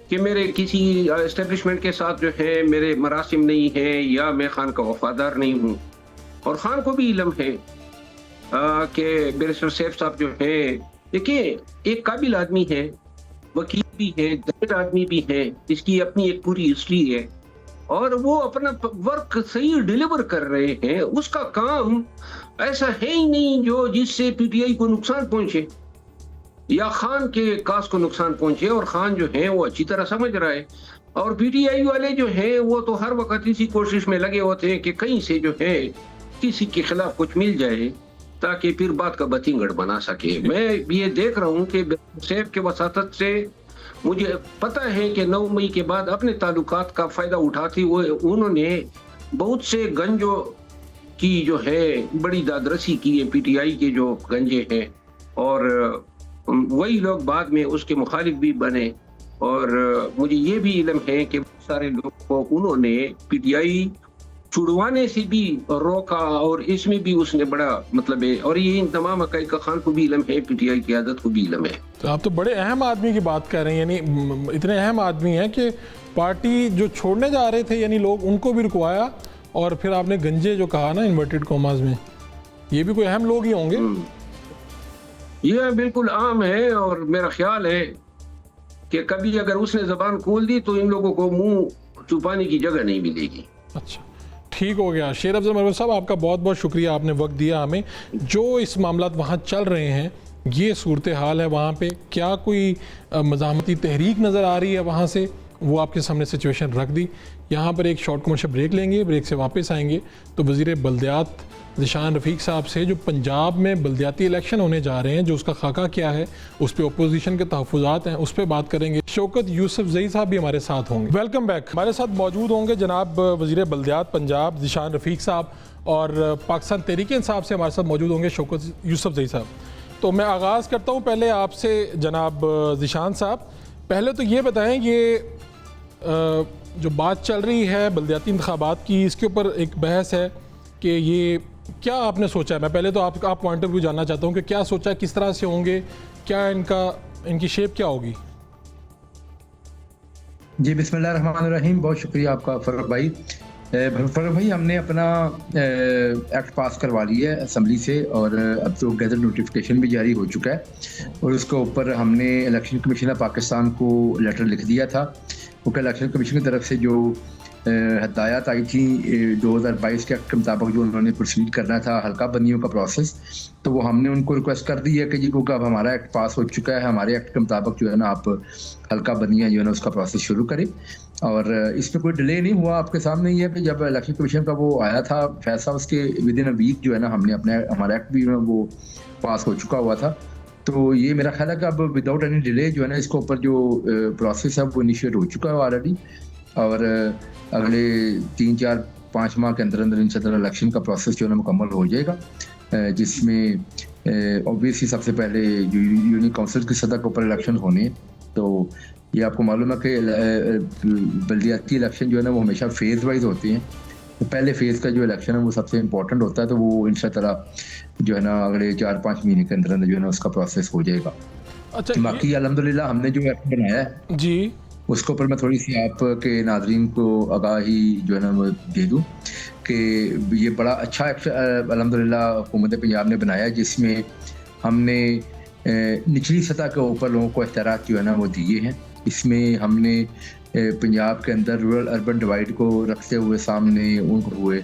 कि मेरे किसी एस्टेब्लिशमेंट के साथ जो है मेरे मरासिम नहीं है या मैं खान का वफादार नहीं हूँ। और खान को भी इल्म है कि बैरिस्टर सैफ साहब जो है, देखिए, एक काबिल आदमी है, वकील भी है, दलेर आदमी भी है, इसकी अपनी एक पूरी हिस्ट्री है और वो अपना वर्क सही डिलीवर कर रहे हैं। उसका काम ऐसा है ही नहीं जो जिससे PTI को नुकसान पहुंचे या खान के कास को नुकसान पहुंचे। और खान जो है वो अच्छी तरह समझ रहा है और PTI वाले जो है वो तो हर वक्त इसी कोशिश में लगे होते हैं कि कहीं से जो है किसी के खिलाफ कुछ मिल जाए ताकि फिर बात का बतिंगड़ बना सके। मैं ये देख रहा हूँ कि सेफ के वसातत से मुझे पता है कि 9 मई के बाद अपने ताल्लुकात का फ़ायदा उठाती हुए उन्होंने बहुत से गंजों की जो है बड़ी दादरसी की है, पीटीआई के जो गंजे हैं, और वही लोग बाद में उसके मुखालिफ भी बने। और मुझे ये भी इल्म है कि सारे लोग को उन्होंने पीटीआई छुड़वाने से भी रोका, और इसमें भी उसने बड़ा मतलब है, और ये इन तमाम हक़ाइक़ का खान को भी इल्म है, पीटीआई की आदत को भी इल्म है। तो आप तो बड़े अहम आदमी की बात कर रहे हैं, यानी इतने अहम आदमी हैं कि पार्टी जो छोड़ने जा रहे थे यानी लोग, उनको भी रुकवाया, और फिर आपने गंजे जो कहा ना इन्वर्टेड कॉमास में, ये भी कोई अहम लोग ही होंगे। यह बिल्कुल आम है, और मेरा ख्याल है कि कभी अगर उसने ज़बान खोल दी तो इन लोगों को मुंह छुपाने की जगह नहीं मिलेगी। अच्छा, ठीक हो गया। शेर अफजल मरवत साहब, आपका बहुत बहुत शुक्रिया, आपने वक्त दिया हमें। जो इस मामला वहाँ चल रहे हैं, ये सूरत हाल है वहाँ पे, क्या कोई मज़ाहमती तहरीक नज़र आ रही है वहाँ से, वो आपके सामने सिचुएशन रख दी। यहाँ पर एक शॉर्ट कमर्शियल ब्रेक लेंगे, ब्रेक से वापस आएंगे तो वज़ीर बल्दियात ज़ीशान रफ़ीक साहब से जो पंजाब में बल्दियाती इलेक्शन होने जा रहे हैं, जो उसका खाका क्या है, उस पर अपोजिशन के तहफ़्फ़ुज़ात हैं, उस पर बात करेंगे। शौकत यूसुफ़ज़ई साहब भी हमारे साथ होंगे। Welcome back. हमारे साथ मौजूद होंगे जनाब वज़ीर बल्दियात पंजाब ज़ीशान रफ़ीक साहब, और पाकिस्तान तहरीक इंसाफ से हमारे साथ मौजूद होंगे शौकत यूसुफ़ज़ई साहब। तो मैं आगाज़ करता हूँ पहले आपसे जनाब ज़ीशान साहब, पहले तो ये बताएँ, ये जो बात चल रही है बल्दियाती इंतखाबात की, इसके ऊपर एक बहस है कि ये क्या आपने सोचा है। मैं पहले तो आप पॉइंट ऑफ व्यू जानना चाहता हूँ कि क्या सोचा है, किस तरह से होंगे, क्या इनकी शेप क्या होगी। जी बिस्मिल्लाहिर्रहमानिर्रहीम, बहुत शुक्रिया आपका फ़रूक भाई। फ़रूक भाई, हमने अपना एक्ट पास करवा लिया है असम्बली से, और अब तो गैज़ेट नोटिफिकेशन भी जारी हो चुका है, और उसके ऊपर हमने इलेक्शन कमीशन ऑफ पाकिस्तान को लेटर लिख दिया था, क्योंकि इलेक्शन कमीशन की तरफ से जो हदायत आई थी 2022 के एक्ट के मुताबिक जो उन्होंने प्रोसीड करना था हल्का बंदियों का प्रोसेस, तो वो हमने उनको रिक्वेस्ट कर दी है कि जी क्योंकि अब हमारा एक्ट पास हो चुका है, हमारे एक्ट के मुताबिक जो है ना आप हल्का बंदियाँ जो है ना उसका प्रोसेस शुरू करें। और इसमें कोई डिले नहीं हुआ। आपके सामने ये है कि जब इलेक्शन कमीशन का वो आया था फैसला, उसके विद इन अ वीक जो है ना हमने हमारा एक्ट भी वो पास हो चुका हुआ था। तो ये मेरा ख्याल है कि अब विदाउट एनी डिले जो है ना इसके ऊपर जो प्रोसेस है वो इनिशिएट हो चुका है ऑलरेडी, और अगले 3-4-5 माह के अंदर अंदर इंशाअल्लाह इलेक्शन का प्रोसेस जो है ना मुकम्मल हो जाएगा, जिसमें ऑब्वियसली सबसे पहले जो यूनियन काउंसिल की सतह के ऊपर इलेक्शन होने हैं। तो ये आपको मालूम है कि बल्दियाती इलेक्शन जो है ना वो हमेशा फेज़ वाइज होते हैं। तो पहले फेज़ का जो इलेक्शन है वो सबसे इम्पोर्टेंट होता है, तो वो इंशाअल्लाह जो है ना अगले 4-5 महीने के अंदर अंदर जो है ना उसका प्रोसेस हो जाएगा। अच्छा, बाकी अल्हम्दुलिल्लाह हमने जो एक्ट बनाया है जी, उसके ऊपर मैं थोड़ी सी आपके नाज़रीन को आगाही जो है ना वो दे दूँ कि ये बड़ा अच्छा एक्ट अल्हम्दुलिल्लाह हुकूमत पंजाब ने बनाया है, जिसमें हमने निचली सतह के ऊपर लोगों को इख्तियारात जो है ना वो दिए हैं। इसमें हमने पंजाब के अंदर रूरल अर्बन डिवाइड को रखते हुए सामने हुए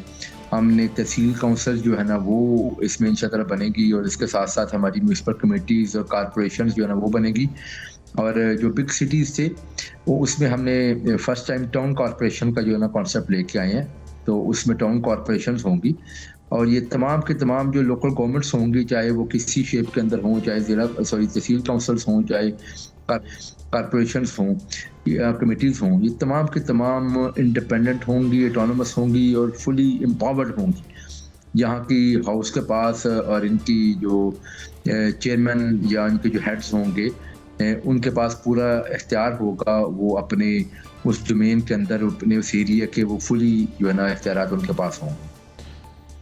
हमने तहसील काउंसिल जो है ना वो इसमें इंशाअल्लाह बनेगी, और इसके साथ साथ हमारी म्यूनसिपल कमेटीज़ और कॉरपोरेशन जो है ना वो बनेगी। और जो बिग सिटीज़ थे वो उसमें हमने फर्स्ट टाइम टाउन कॉरपोरेशन का जो है ना कॉन्सेप्ट लेके आए हैं, तो उसमें टाउन कॉरपोरेशन होंगी, और ये तमाम के तमाम जो लोकल गवर्नमेंट्स होंगी, चाहे वो किसी शेप के अंदर हों, चाहे तहसील काउंसिल्स हों, चाहे कॉरपोरेशंस हों या कमेटीज़ हों, ये तमाम के तमाम इंडिपेंडेंट होंगी, ऑटोनमस होंगी और फुली एम्पावर्ड होंगी। यहाँ की हाउस के पास और इनकी जो चेयरमैन या इनके जो हेड्स होंगे उनके पास पूरा इख्तियार होगा, वो अपने उस डोमेन के अंदर अपने उस एरिया के वो फुली जो है ना इख्तियारात उनके पास होंगे।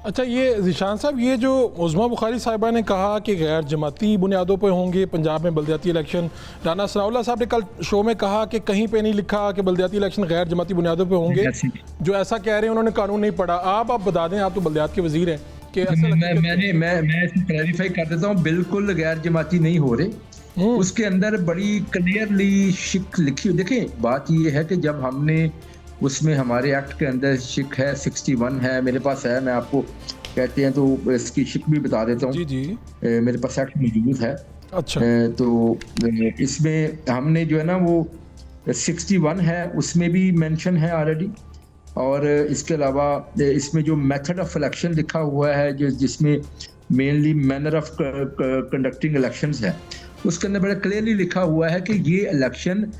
अच्छा, ये ज़ीशान साहब, ये जो उज़्मा बुखारी साहिबा ने कहा कि गैर जमाती बुनियादों पर होंगे पंजाब में बल्दियाती इलेक्शन, राना सनाउल्लाह साहब ने कल शो में कहा कि कहीं पे नहीं लिखा कि बल्दियाती इलेक्शन गैर जमाती बुनियादों पर होंगे। जो ऐसा कह रहे हैं उन्होंने कानून नहीं पढ़ा। आप बता दें, आप तो बल्दियात के वज़ीर हैं कि ऐसा मैं इसको क्लैरिफाई कर देता हूँ, बिल्कुल गैर जमाती नहीं हो रहे। उसके अंदर बड़ी क्लियरली शिक लिखी हुई। देखें, बात ये है कि जब हमने उसमें हमारे एक्ट के अंदर शिक है 61 है, मेरे पास है, मैं आपको कहते हैं तो इसकी शिक भी बता देता हूँ। जी, मेरे पास एक्ट मौजूद है। अच्छा, तो इसमें हमने जो है ना वो 61 है, उसमें भी मेंशन है ऑलरेडी, और इसके अलावा इसमें जो मेथड ऑफ इलेक्शन लिखा हुआ है जिसमें mainly manner of conducting elections है, उसके अंदर बड़ा क्लियरली लिखा हुआ है कि ये इलेक्शन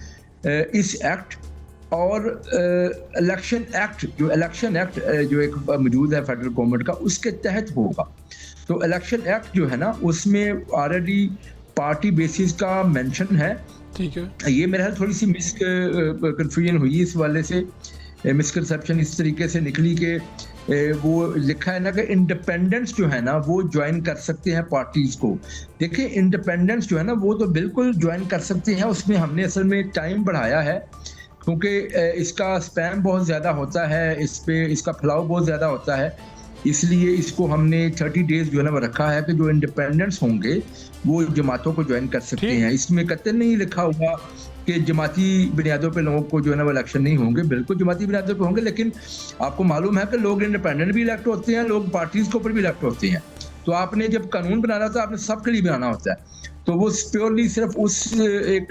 इस एक्ट और इलेक्शन एक्ट जो एक मौजूद है फेडरल गवर्नमेंट का, उसके तहत होगा। तो इलेक्शन एक्ट जो है ना, उसमें ऑलरेडी पार्टी बेसिस का मेंशन है। ठीक है, ये मेरे ख्याल थोड़ी सी कंफ्यूजन हुई इस वाले से, मिसकंसेप्शन इस तरीके से निकली कि वो लिखा है ना कि इंडिपेंडेंट्स जो है ना वो ज्वाइन कर सकते हैं पार्टीज को। देखिए इंडिपेंडेंट्स जो है ना वो तो बिल्कुल ज्वाइन कर सकते हैं, उसमें हमने असल में टाइम बढ़ाया है क्योंकि इसका स्पैम बहुत ज़्यादा होता है, इस पे इसका फैलाव बहुत ज़्यादा होता है, इसलिए इसको हमने 30 डेज जो है ना वो रखा है कि जो इंडिपेंडेंट्स होंगे वो जमातों को ज्वाइन कर सकते हैं। इसमें कतई नहीं लिखा हुआ कि जमाती बुनियादों पे लोगों को जो है ना वो इलेक्शन नहीं होंगे, बिल्कुल जमाती बुनियादों पे होंगे, लेकिन आपको मालूम है कि लोग इंडिपेंडेंट भी इलेक्ट होते हैं, लोग पार्टीज के ऊपर भी इलेक्ट होते हैं। तो आपने जब कानून बनाना था आपने सबके लिए बनाना होता है, तो वो प्योरली सिर्फ उस एक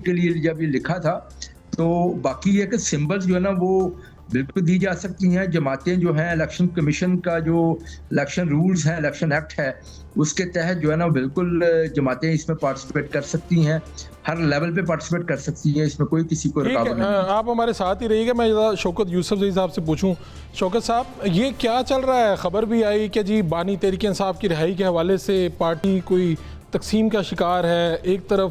के लिए जब ये लिखा था, तो बाकी ये कि सिंबल्स जो है ना वो बिल्कुल दी जा सकती हैं। जमातें जो हैं इलेक्शन कमीशन का जो इलेक्शन रूल्स हैं, इलेक्शन एक्ट है, उसके तहत जो है ना बिल्कुल जमातें इसमें पार्टिसिपेट कर सकती हैं, हर लेवल पे पार्टिसिपेट कर सकती हैं, इसमें कोई किसी को रुकावट नहीं। आप हमारे साथ ही रहिएगा, मैं ज़रा शौकत यूसुफ साहब से पूछूं। शौकत साहब, ये क्या चल रहा है? खबर भी आई कि जी बानी तहरीक इंसाफ की रिहाई के हवाले से पार्टी कोई तकसीम का शिकार है। एक तरफ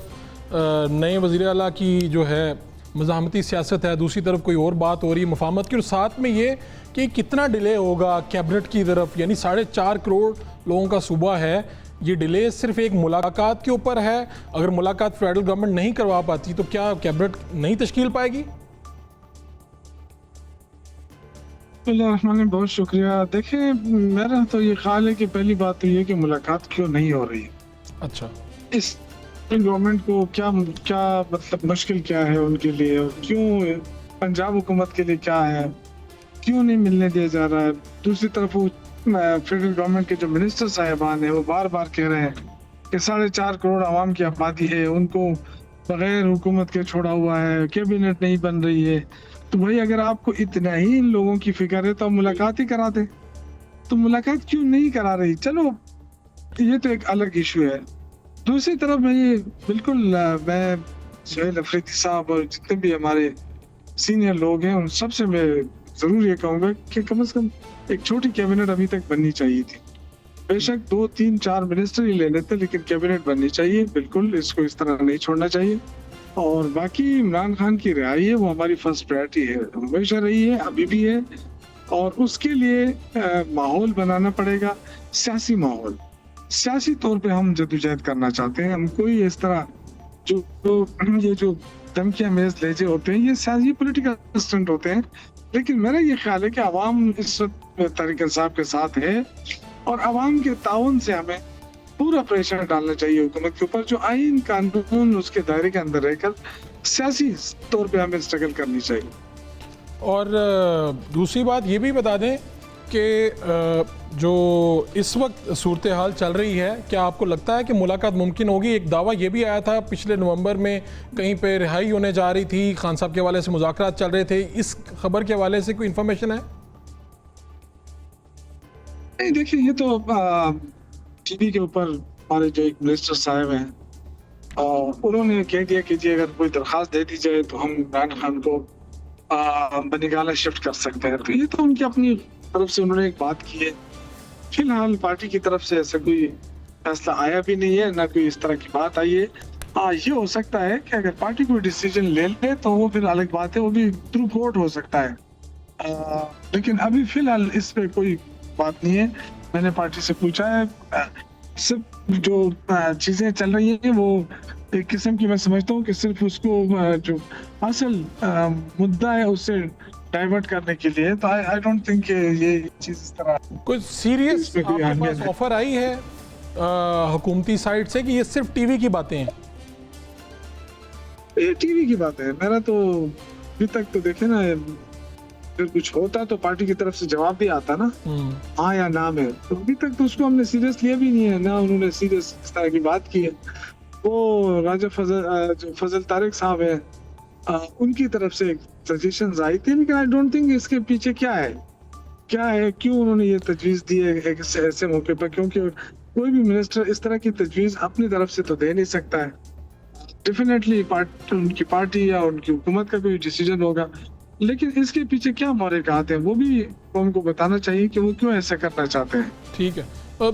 नए वज़ीर आला की जो है मज़ाहमती सियासत है, दूसरी तरफ कोई और बात हो रही है मफाहमत की, और साथ में ये कि कितना डिले होगा कैबिनेट की तरफ, यानी 4.5 करोड़ लोगों का सूबा है, ये डिले सिर्फ एक मुलाकात के ऊपर है। अगर मुलाकात फेडरल गवर्नमेंट नहीं करवा पाती तो क्या कैबिनेट नहीं तश्कील पाएगी? बहुत शुक्रिया। देखिए मेरा तो ये ख्याल है कि पहली बात तो ये कि मुलाकात क्यों नहीं हो रही। अच्छा, इस गवर्नमेंट को क्या मतलब मुश्किल क्या है उनके लिए, और क्यों पंजाब हुकूमत के लिए क्या है, क्यों नहीं मिलने दिया जा रहा है। दूसरी तरफ वो फेडरल गवर्नमेंट के जो मिनिस्टर साहिबान हैं वो बार बार कह रहे हैं कि 4.5 करोड़ आवाम की आबादी है, उनको बगैर हुकूमत के छोड़ा हुआ है, कैबिनेट नहीं बन रही है। तो भाई अगर आपको इतना ही इन लोगों की फिक्र है तो आप मुलाकात ही करा दे। तो मुलाकात क्यों नहीं करा रही? चलो ये तो एक अलग इशू है। दूसरी तरफ मैं सुहेल अफरीदी साहब और जितने भी हमारे सीनियर लोग हैं उन सबसे मैं जरूर ये कहूँगा कि कम से कम एक छोटी कैबिनेट अभी तक बननी चाहिए थी। बेशक 2, 3, 4 मिनिस्टर ही ले लेते, लेकिन कैबिनेट बननी चाहिए। बिल्कुल इसको इस तरह नहीं छोड़ना चाहिए। और बाकी इमरान खान की रिहाई है, वो हमारी फर्स्ट प्रायोरिटी है, हमेशा रही है, अभी भी है। और उसके लिए माहौल बनाना पड़ेगा, सियासी माहौल। सियासी तौर पे हम जदोजहद करना चाहते हैं। हम कोई इस तरह ये जो धमकियां मेज लेजे होते हैं, ये सियासी पॉलिटिकल स्टंट होते हैं। लेकिन मेरा ये ख्याल है कि अवाम इस वक्त तहरीक इंसाफ के साथ है और अवाम के ताउन से हमें पूरा प्रेशर डालना चाहिए हुकूमत के ऊपर, जो आइन कानून उसके दायरे के अंदर रहकर सियासी तौर पे हमें स्ट्रगल करनी चाहिए। और दूसरी बात ये भी बता दें कि जो इस वक्त सूरत हाल चल रही है, क्या आपको लगता है कि मुलाकात मुमकिन होगी? एक दावा ये भी आया था पिछले नवंबर में कहीं पे रिहाई होने जा रही थी, खान साहब के हवाले से मुज़ाकरात चल रहे थे। इस खबर के हवाले से कोई इन्फॉर्मेशन है? नहीं, देखिए ये तो टीवी के ऊपर हमारे जो एक मिनिस्टर साहब हैं उन्होंने कह दिया कि जी अगर कोई दरख्वास्त दे दी जाए तो हम इमरान खान को बनिगाला शिफ्ट कर सकते हैं। तो ये तो उनकी अपनी तरफ से उन्होंने एक बात की है। फिलहाल पार्टी की तरफ से ऐसा कोई फैसला आया भी नहीं है, ना कोई इस तरह की बात आई है। ये हो सकता है कि अगर पार्टी कोई डिसीजन ले ले तो वो फिर अलग बात है, वो भी थ्रू कोर्ट हो सकता है। लेकिन अभी फिलहाल इस पे कोई बात नहीं है। मैंने पार्टी से पूछा है, सिर्फ जो चीजें चल रही हैं वो एक किस्म की मैं समझता हूँ कि सिर्फ उसको जो असल मुद्दा है उससे डाइवर्ट करने के लिए। तो आई डोंट थिंक ये चीज इस तरह कोई सीरियस आपके पास ऑफर आई है हुकूमती साइड से कि ये सिर्फ टीवी की बातें हैं? ये टीवी की बात है। मेरा तो अभी तक तो देखे ना, अगर कुछ होता तो पार्टी की तरफ से जवाब भी आता ना, हाँ या ना में। तो अभी तक तो उसको हमने सीरियस लिया भी नहीं है, ना उन्होंने सीरियस इस तरह की बात की है। वो राजा जो फजल तारिक साहब है, उनकी तरफ से सजेशंस आई थी, लेकिन आई डोंट थिंक इसके पीछे क्या है, क्यों उन्होंने ये तजवीज़ दी है ऐसे मौके पर। क्योंकि कोई भी मिनिस्टर इस तरह की तजवीज़ अपनी तरफ से तो दे नहीं सकता है। डेफिनेटली उनकी पार्टी या उनकी हुकूमत का कोई डिसीजन होगा, लेकिन इसके पीछे क्या मोहरिकात हैं वो भी उनको बताना चाहिए कि वो क्यों ऐसा करना चाहते हैं। ठीक है,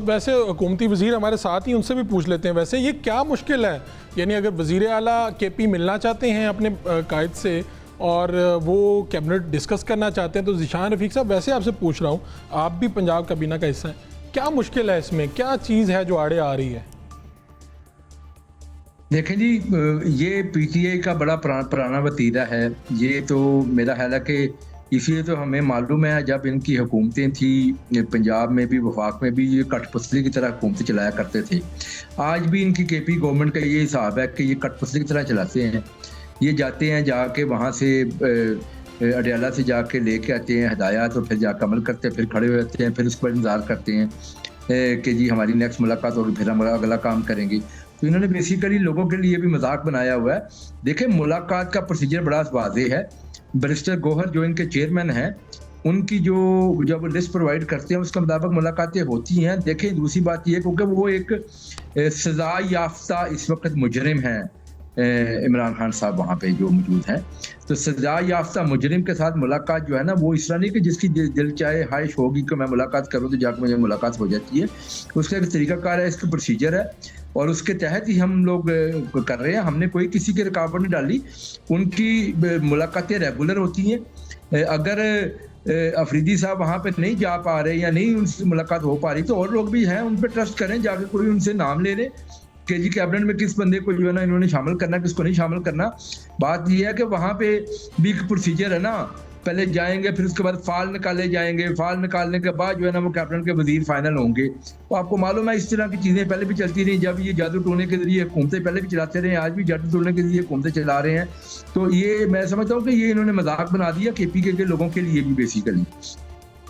वैसे हुकूमती वज़ीर हमारे साथ ही, उनसे भी पूछ लेते हैं। वैसे ये क्या मुश्किल है, यानी अगर वज़ीर आला KP मिलना चाहते हैं अपने कायद से और वो कैबिनेट डिस्कस करना चाहते हैं, तो ज़ीशान रफ़ीक साहब वैसे आपसे पूछ रहा हूँ, आप भी पंजाब काबीना का हिस्सा हैं, क्या मुश्किल है इसमें, क्या चीज़ है जो आड़े आ रही है? देखें जी, ये PTI का बड़ा पुराना वतीरा है। ये तो मेरा ख्याल है कि इसलिए तो हमें मालूम है, जब इनकी हुकूमतें थी पंजाब में भी वफाक में भी, ये कठपुतली की तरह हुकूमतें चलाया करते थे। आज भी इनकी KP गवर्नमेंट का ये हिसाब है कि ये कठपुतली की तरह चलाते हैं। ये जाते हैं, जाके वहाँ से अडयाला से जाके लेके आते हैं हदायत, तो फिर जाकर अमल करते हैं, फिर खड़े हो जाते हैं, फिर उसके बाद इंतज़ार करते हैं कि जी हमारी नेक्स्ट मुलाकात होगी, फिर हम अगला काम करेंगे। तो इन्होंने बेसिकली लोगों के लिए भी मजाक बनाया हुआ है। देखें, मुलाकात का प्रोसीजर बड़ा वाज़ेह है। बैरिस्टर गोहर जो इनके चेयरमैन हैं, उनकी जो जब लिस्ट प्रोवाइड करते हैं उसके मुताबिक मुलाकातें होती हैं। देखें, दूसरी बात यह क्योंकि वो एक सजा याफ्ता इस वक्त मुजरिम हैं, इमरान खान साहब वहाँ पे जो मौजूद हैं, तो सजा याफ्ता मुजरिम के साथ मुलाकात जो है ना, वो इस तरह नहीं कि जिसकी दिल चाहे ख्वाहिश होगी कि मैं मुलाकात करूँ तो जाकर मुझे मुलाकात हो जाती है। उसका एक तरीकाकार है, इसका प्रोसीजर है, और उसके तहत ही हम लोग कर रहे हैं। हमने कोई किसी की रुकावट नहीं डाली। उनकी मुलाकातें रेगुलर होती हैं। अगर अफरीदी साहब वहाँ पे नहीं जा पा रहे या नहीं उनसे मुलाकात हो पा रही, तो और लोग भी हैं, उन पर ट्रस्ट करें, जाके कोई उनसे नाम ले लें कि जी कैबिनेट में किस बंदे को जो है ना इन्होंने शामिल करना, किसको नहीं शामिल करना। बात यह है कि वहाँ पे भी एक प्रोसीजर है ना, पहले जाएंगे, फिर उसके बाद फाल निकाले जाएंगे, फाल निकालने के बाद जो है ना वो कैबिनेट के वजीर फाइनल होंगे। तो आपको मालूम है इस तरह की चीज़ें पहले भी चलती रही। जब ये जादू टोने के जरिए हुकूमतें पहले भी चलाते रहे, आज भी जादू टोने के जरिए हुकूमतें चला रहे हैं। तो ये मैं समझता हूँ कि ये इन्होंने मजाक बना दिया KP के लोगों के लिए भी बेसिकली,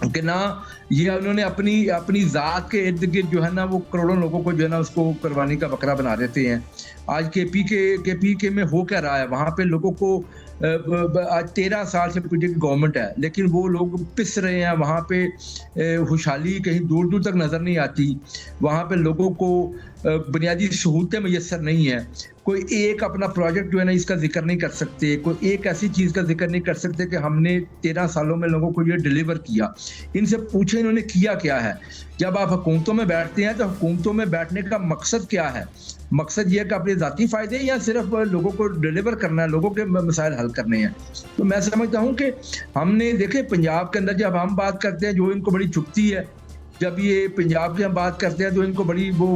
कि ना ये उन्होंने अपनी ज़ात के इर्द गिर्द जो है ना वो करोड़ों लोगों को जो है ना उसको कुर्बानी का बकरा बना देते हैं। आज KP के में हो क्या रहा है, वहाँ पे लोगों को आज 13 साल से PTI की गवर्नमेंट है, लेकिन वो लोग पिस रहे हैं। वहाँ पे खुशहाली कहीं दूर दूर तक नज़र नहीं आती। वहाँ पे लोगों को बुनियादी सहूलतें मैसर नहीं है। कोई एक अपना प्रोजेक्ट जो है ना इसका जिक्र नहीं कर सकते, कोई एक ऐसी चीज़ का जिक्र नहीं कर सकते कि हमने 13 सालों में लोगों को ये डिलीवर किया। इनसे पूछे इन्होंने किया क्या है। जब आप हुकूमतों में बैठते हैं तो हुकूमतों में बैठने का मकसद क्या है? मकसद ये है कि अपने ज़ाती फ़ायदे या सिर्फ लोगों को डिलीवर करना है, लोगों के मसाइल हल करने हैं। तो मैं समझता हूँ कि हमने देखे पंजाब के अंदर जब हम बात करते हैं जो इनको बड़ी चुभती है, जब ये पंजाब की हम बात करते हैं तो इनको बड़ी वो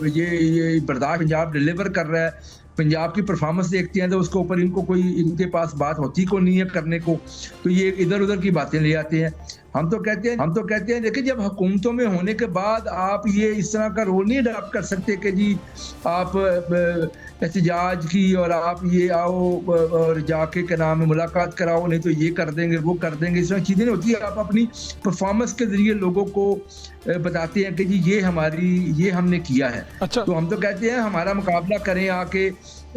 ये बर्दाश्त पंजाब डिलीवर कर रहा है। पंजाब की परफॉर्मेंस देखते हैं तो उसके ऊपर इनको कोई इनके पास बात होती को नहीं है करने को, तो ये इधर उधर की बातें ले आते हैं। हम तो कहते हैं देखिए, जब हुकूमतों में होने के बाद आप ये इस तरह का रोल नहीं अडॉप्ट कर सकते कि जी आप एहतजाज की और आप ये आओ और जाके के नाम में मुलाकात कराओ, नहीं तो ये कर देंगे वो कर देंगे, इस तरह चीज़ें नहीं होती है। आप अपनी परफॉर्मेंस के जरिए लोगों को बताते हैं कि जी ये हमने किया है। अच्छा, तो हम तो कहते हैं हमारा मुकाबला करें आके,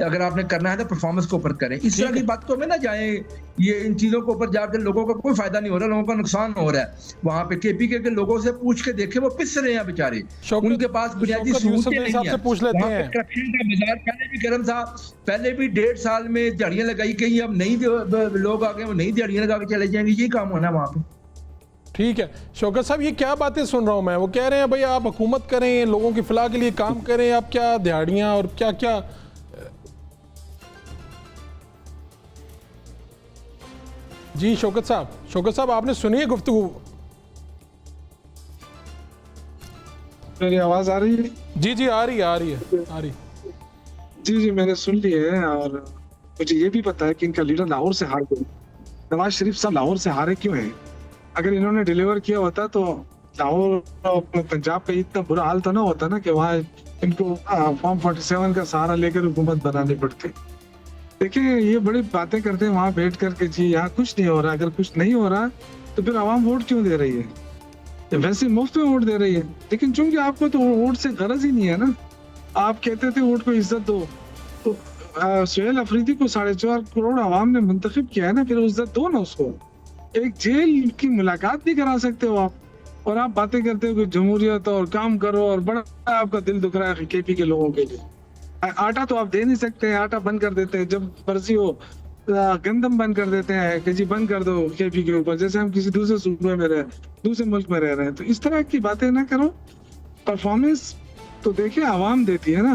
अगर आपने करना है तो परफॉर्मेंस के ऊपर करें। इस तरह की बातों में ना जाएं, ये इन चीज़ों के ऊपर जाकर लोगों का कोई फायदा नहीं हो रहा, लोगों का नुकसान हो रहा है। वहाँ पे KP के लोगों से पूछ के देखे, वो पिस रहे हैं बेचारे, उनके पास बुनियादी सहूलतें नहीं है। पूछ लेते हैं, करप्शन का बाजार पहले भी गर्म था, पहले भी 1.5 साल में दिहाड़ियां लगाई गई, अब नई लोग आ गए, वो नई दिहाड़ियां लगा के चले जाएंगे, ये काम होना वहाँ पे। ठीक है शौकत साहब, ये क्या बातें सुन रहा हूँ मैं, वो कह रहे हैं भाई आप हुकूमत करें, लोगों की फलाह के लिए काम करें, आप क्या दिहाड़ियाँ और क्या क्या। जी शौकत साहब आपने सुनी है गुफ्तगू? मेरी आवाज आ रही है? जी आ रही है। जी मैंने सुन ली है, और मुझे ये भी पता है कि इनका लीडर लाहौर से हार गए। नवाज शरीफ साहब लाहौर से हारे क्यों हैं? अगर इन्होंने डिलीवर किया होता तो लाहौर और पंजाब का इतना बुरा हाल तो ना होता ना कि वहाँ इनको फॉर्म 47 का सहारा लेकर हुकूमत बनानी पड़ती। देखिए, ये बड़ी बातें करते हैं वहाँ बैठ करके, जी यहाँ कुछ नहीं हो रहा। अगर कुछ नहीं हो रहा तो फिर आवाम वोट क्यों दे रही है? वैसे मुफ्त में वोट दे रही है, लेकिन चूंकि आपको तो वोट से गरज ही नहीं है ना। आप कहते थे वोट को इज्जत दो, तो सुहेल अफरीदी को 4.5 करोड़ आवाम ने मुंतखब किया है ना, फिर इज्जत दो ना उसको। एक जेल की मुलाकात नहीं करा सकते हो आप? और आप बातें करते हो कि जमहूरियत और काम करो, और बड़ा आपका दिल दुख रहा है केपी के लोगों के लिए। आटा तो आप दे नहीं सकते, आटा बंद कर देते हैं जब मर्जी हो, गंदम बंद कर देते हैं कि जी बंद कर दो केपी के ऊपर, जैसे हम किसी दूसरे सूबे में रहे, दूसरे मुल्क में रह रहे हैं। तो इस तरह की बातें ना करो। परफॉर्मेंस तो देखिए आवाम देती है ना,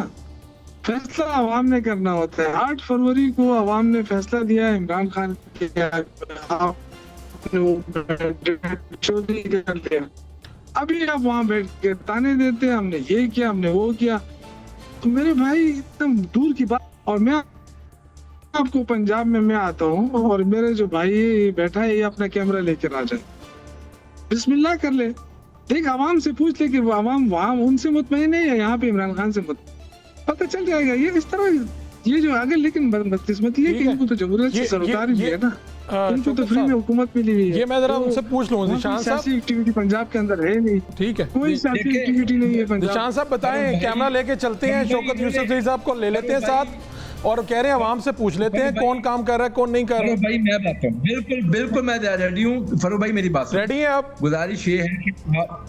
फैसला आवाम ने करना होता है। 8 फरवरी को आवाम ने फैसला दिया है इमरान खान के, चौधरी कर दिया। अभी आप वहां बैठ के ताने देते हैं हमने ये किया, हमने वो किया। तो मेरे भाई एकदम दूर की बात। और मैं आपको पंजाब में मैं आता हूँ और मेरे जो भाई ये बैठा है, ये अपना कैमरा लेकर आ जाए, बिस्मिल्लाह कर ले, देख आवाम से पूछ ले कि आवाम वहां उनसे मुतमईन है या यहाँ पे इमरान खान से पता चल जाएगा। ये इस तरह ये जो आगे, लेकिन बदकिस्मती है कि इनको तो जमहूरियत से सरोकार ही है ना, इनको तो फ्री में हुकूमत मिली हुई है। ये मैं जरा उनसे पूछ लूं निशान साहब, सियासी एक्टिविटी पंजाब के अंदर है नहीं, ठीक है, कोई सियासी एक्टिविटी नहीं है पंजाब। निशान साहब बताएं, कैमरा लेके चलते हैं, शौकत यूसुफजई साहब को ले लेते हैं साथ और कह रहे हैं आवाम से पूछ लेते हैं कौन काम कर रहा है कौन नहीं कर रहा है। भाई मैं बताता हूँ, बिल्कुल बिल्कुल मैं रेडी हूँ। फरूक भाई मेरी बात रेडी हैं आप? गुजारिश ये है कि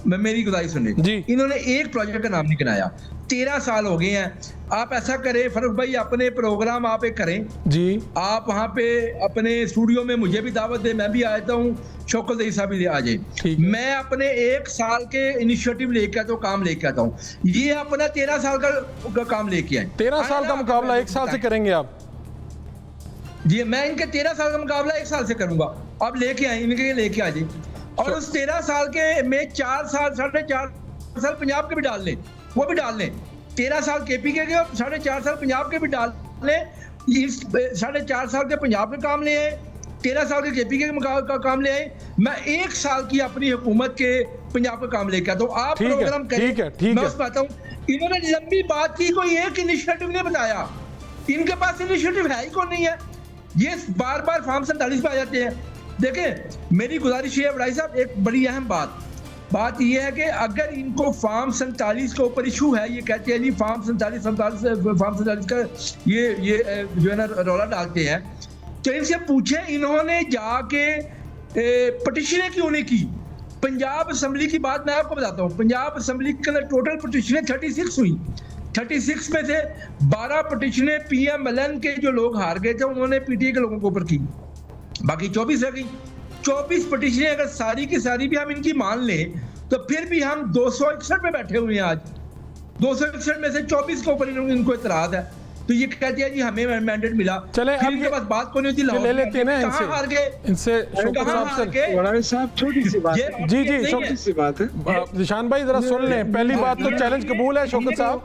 मैं मेरी गुजारिश सुनिए जी। इन्होंने एक प्रोजेक्ट का नाम नहीं गिनाया, 13 साल हो गए हैं। आप ऐसा करें फरूक भाई, अपने प्रोग्राम आप एक करें जी, आप वहाँ पे अपने स्टूडियो में मुझे भी दावत दे, मैं भी आता हूँ, शौकत अली साहब भी आ जाए। मैं अपने 1 साल के इनिशिएटिव लेके आता हूँ, काम लेके आता हूँ। ये अपना 13 साल का काम लेके आए। 13 साल का मुकाबला 1 साल से करेंगे आप? जी मैं इनके 13 साल का मुकाबला 1 साल से करूंगा। आप लेके आए, इनके लेके आ जाए। और उस 13 साल के में 4 साल 4.5 साल पंजाब के भी डाल लें, वो भी डाल लें। 13 साल केपी के 4.5 साल पंजाब के भी डाल लें। 4.5 साल के पंजाब के काम ले आए, 13 साल के केपी के काम ले आए। मैं 1 साल की अपनी हुकूमत के पंजाब का काम लेके आता हूँ। आप प्रोग्राम करें, मैं उस पाता हूँ। इन्होंने लंबी बात की, कोई एक इनिशिएटिव नहीं बताया। इनके पास इनिशिएटिव है ही कौन नहीं है, ये बार बार फॉर्म 47 पे आ जाते हैं। देखें मेरी गुजारिश ये है भाई साहब, एक बड़ी अहम बात ये है कि अगर इनको फॉर्म 47 के ऊपर इशू है, ये कहते हैं जी फॉर्म 47 का ये जो है ना रौला डालते हैं, तो इनसे पूछे इन्होंने जाके पटिशनें क्यों नहीं की। पंजाब असम्बली की बात मैं आपको बताता हूँ, पंजाब असम्बली के अंदर टोटल पटिशनें 36 हुई। 36 में से 12 पटिशनें PMLN के जो लोग हार गए थे उन्होंने PTI के लोगों के ऊपर की, बाकी 24 रह गई। 24 पटिशनें अगर सारी की सारी भी हम इनकी मान लें तो फिर भी हम 261 में बैठे हुए हैं आज। 261 में से 24 के ऊपर इनको इतराज है, तो ये कहते हैं जी हमें मैंडेट मिला। चले अब इनके पास बात कौन होती, ले लेते हैं ना कहां हार गए इनसे शौकत साहब से। बड़ा साहब छोटी सी बात है, जी जी छोटी सी बात है। निशान भाई जरा सुन लें, पहली बात तो चैलेंज कबूल है शौकत साहब।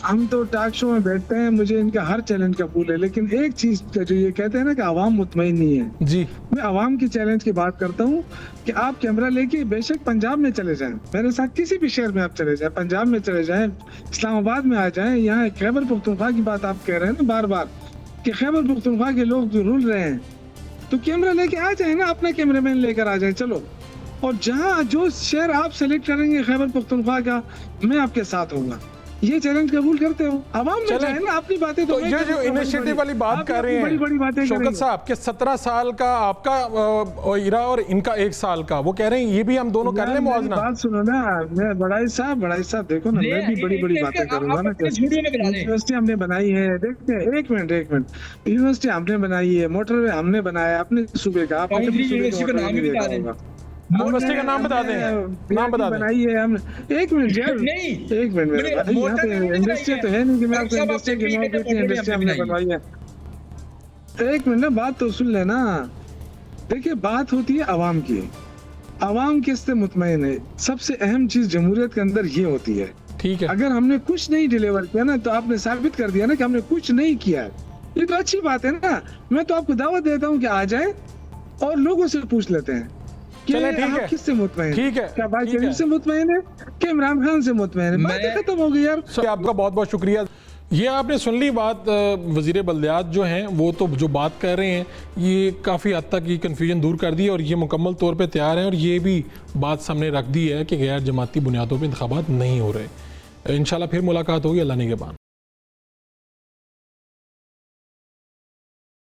हम तो टॉक शो में बैठते हैं, मुझे इनका हर चैलेंज कबूल है, लेकिन एक चीज का जो ये कहते हैं ना कि आवाम मुतमईन नहीं है जी, मैं आवाम की चैलेंज की बात करता हूँ कि आप कैमरा लेके बेशक पंजाब में चले जाएं, मेरे साथ किसी भी शहर में आप चले जाएं, पंजाब में चले जाएं, इस्लामाबाद में आ जाएं, यहाँ खैबर पख्तूनख्वा की बात आप कह रहे हैं ना बार बार कि खैबर पख्तूनख्वा के लोग जो रुल रहे हैं, तो कैमरा लेके आ जाए ना, अपना कैमरामैन लेकर आ जाए, चलो। और जहाँ जो शहर आप सेलेक्ट करेंगे खैबर पख्तूनख्वा का, मैं आपके साथ होऊंगा। ये चैलेंज कबूल करते हो, आवाम में जाए ना, अपनी बातें तो ये जो इनिशिएटिव वाली बात कर रहे हैं बड़ी बातें शौकत साहब के 17 साल का आपका इरा और इनका 1 साल का, वो कह रहे हैं ये भी हम दोनों कर लें मुआवजा। बात सुनो ना, मैं बड़ाई साहब देखो ना, मैं भी बड़ी बातें करूंगा ना। यूनिवर्सिटी हमने बनाई है, देखते एक मिनट यूनिवर्सिटी हमने बनाई है, मोटरवे हमने बनाया अपने सूबे का, आप यूनिवर्सिटी का नाम बता दें, नाम बता दें। बनाई है हमने। एक मिनट यार, एक मिनट मेरे भाई, यहाँ पे इंडस्ट्री तो है नहीं कि मैं आपको इंडस्ट्री की नाम देती हूँ, इंडस्ट्री हमने बनवाई है। एक मिनट ना, बात तो सुन लेना। देखिए बात होती है आवाम की, आवाम किससे मुतमईन है, सबसे अहम चीज जमहूरियत के अंदर ये होती है। ठीक है, अगर हमने कुछ नहीं डिलीवर किया ना, तो आपने साबित कर दिया ना कि हमने कुछ नहीं किया, ये तो अच्छी बात है ना। मैं तो आपको दावत देता हूँ कि आ जाए और लोगों से पूछ लेते हैं कि आप किससे मुतमईन, ठीक है, क्या बात शरीफ से मुतमईन है कि इमरान खान से मुतमईन है, बात खत्म हो गई यार। आपका बहुत बहुत शुक्रिया। ये आपने सुन ली बात, वज़ीर बल्दियात जो हैं वो तो जो बात कर रहे हैं ये काफ़ी हद तक ये कन्फ्यूजन दूर कर दी और ये मुकम्मल तौर पे तैयार हैं और ये भी बात सामने रख दी है कि गैर जमाती बुनियादों पे इंतखाबात नहीं हो रहे। इंशाल्लाह फिर मुलाकात होगी, अल्लाह निगहबान।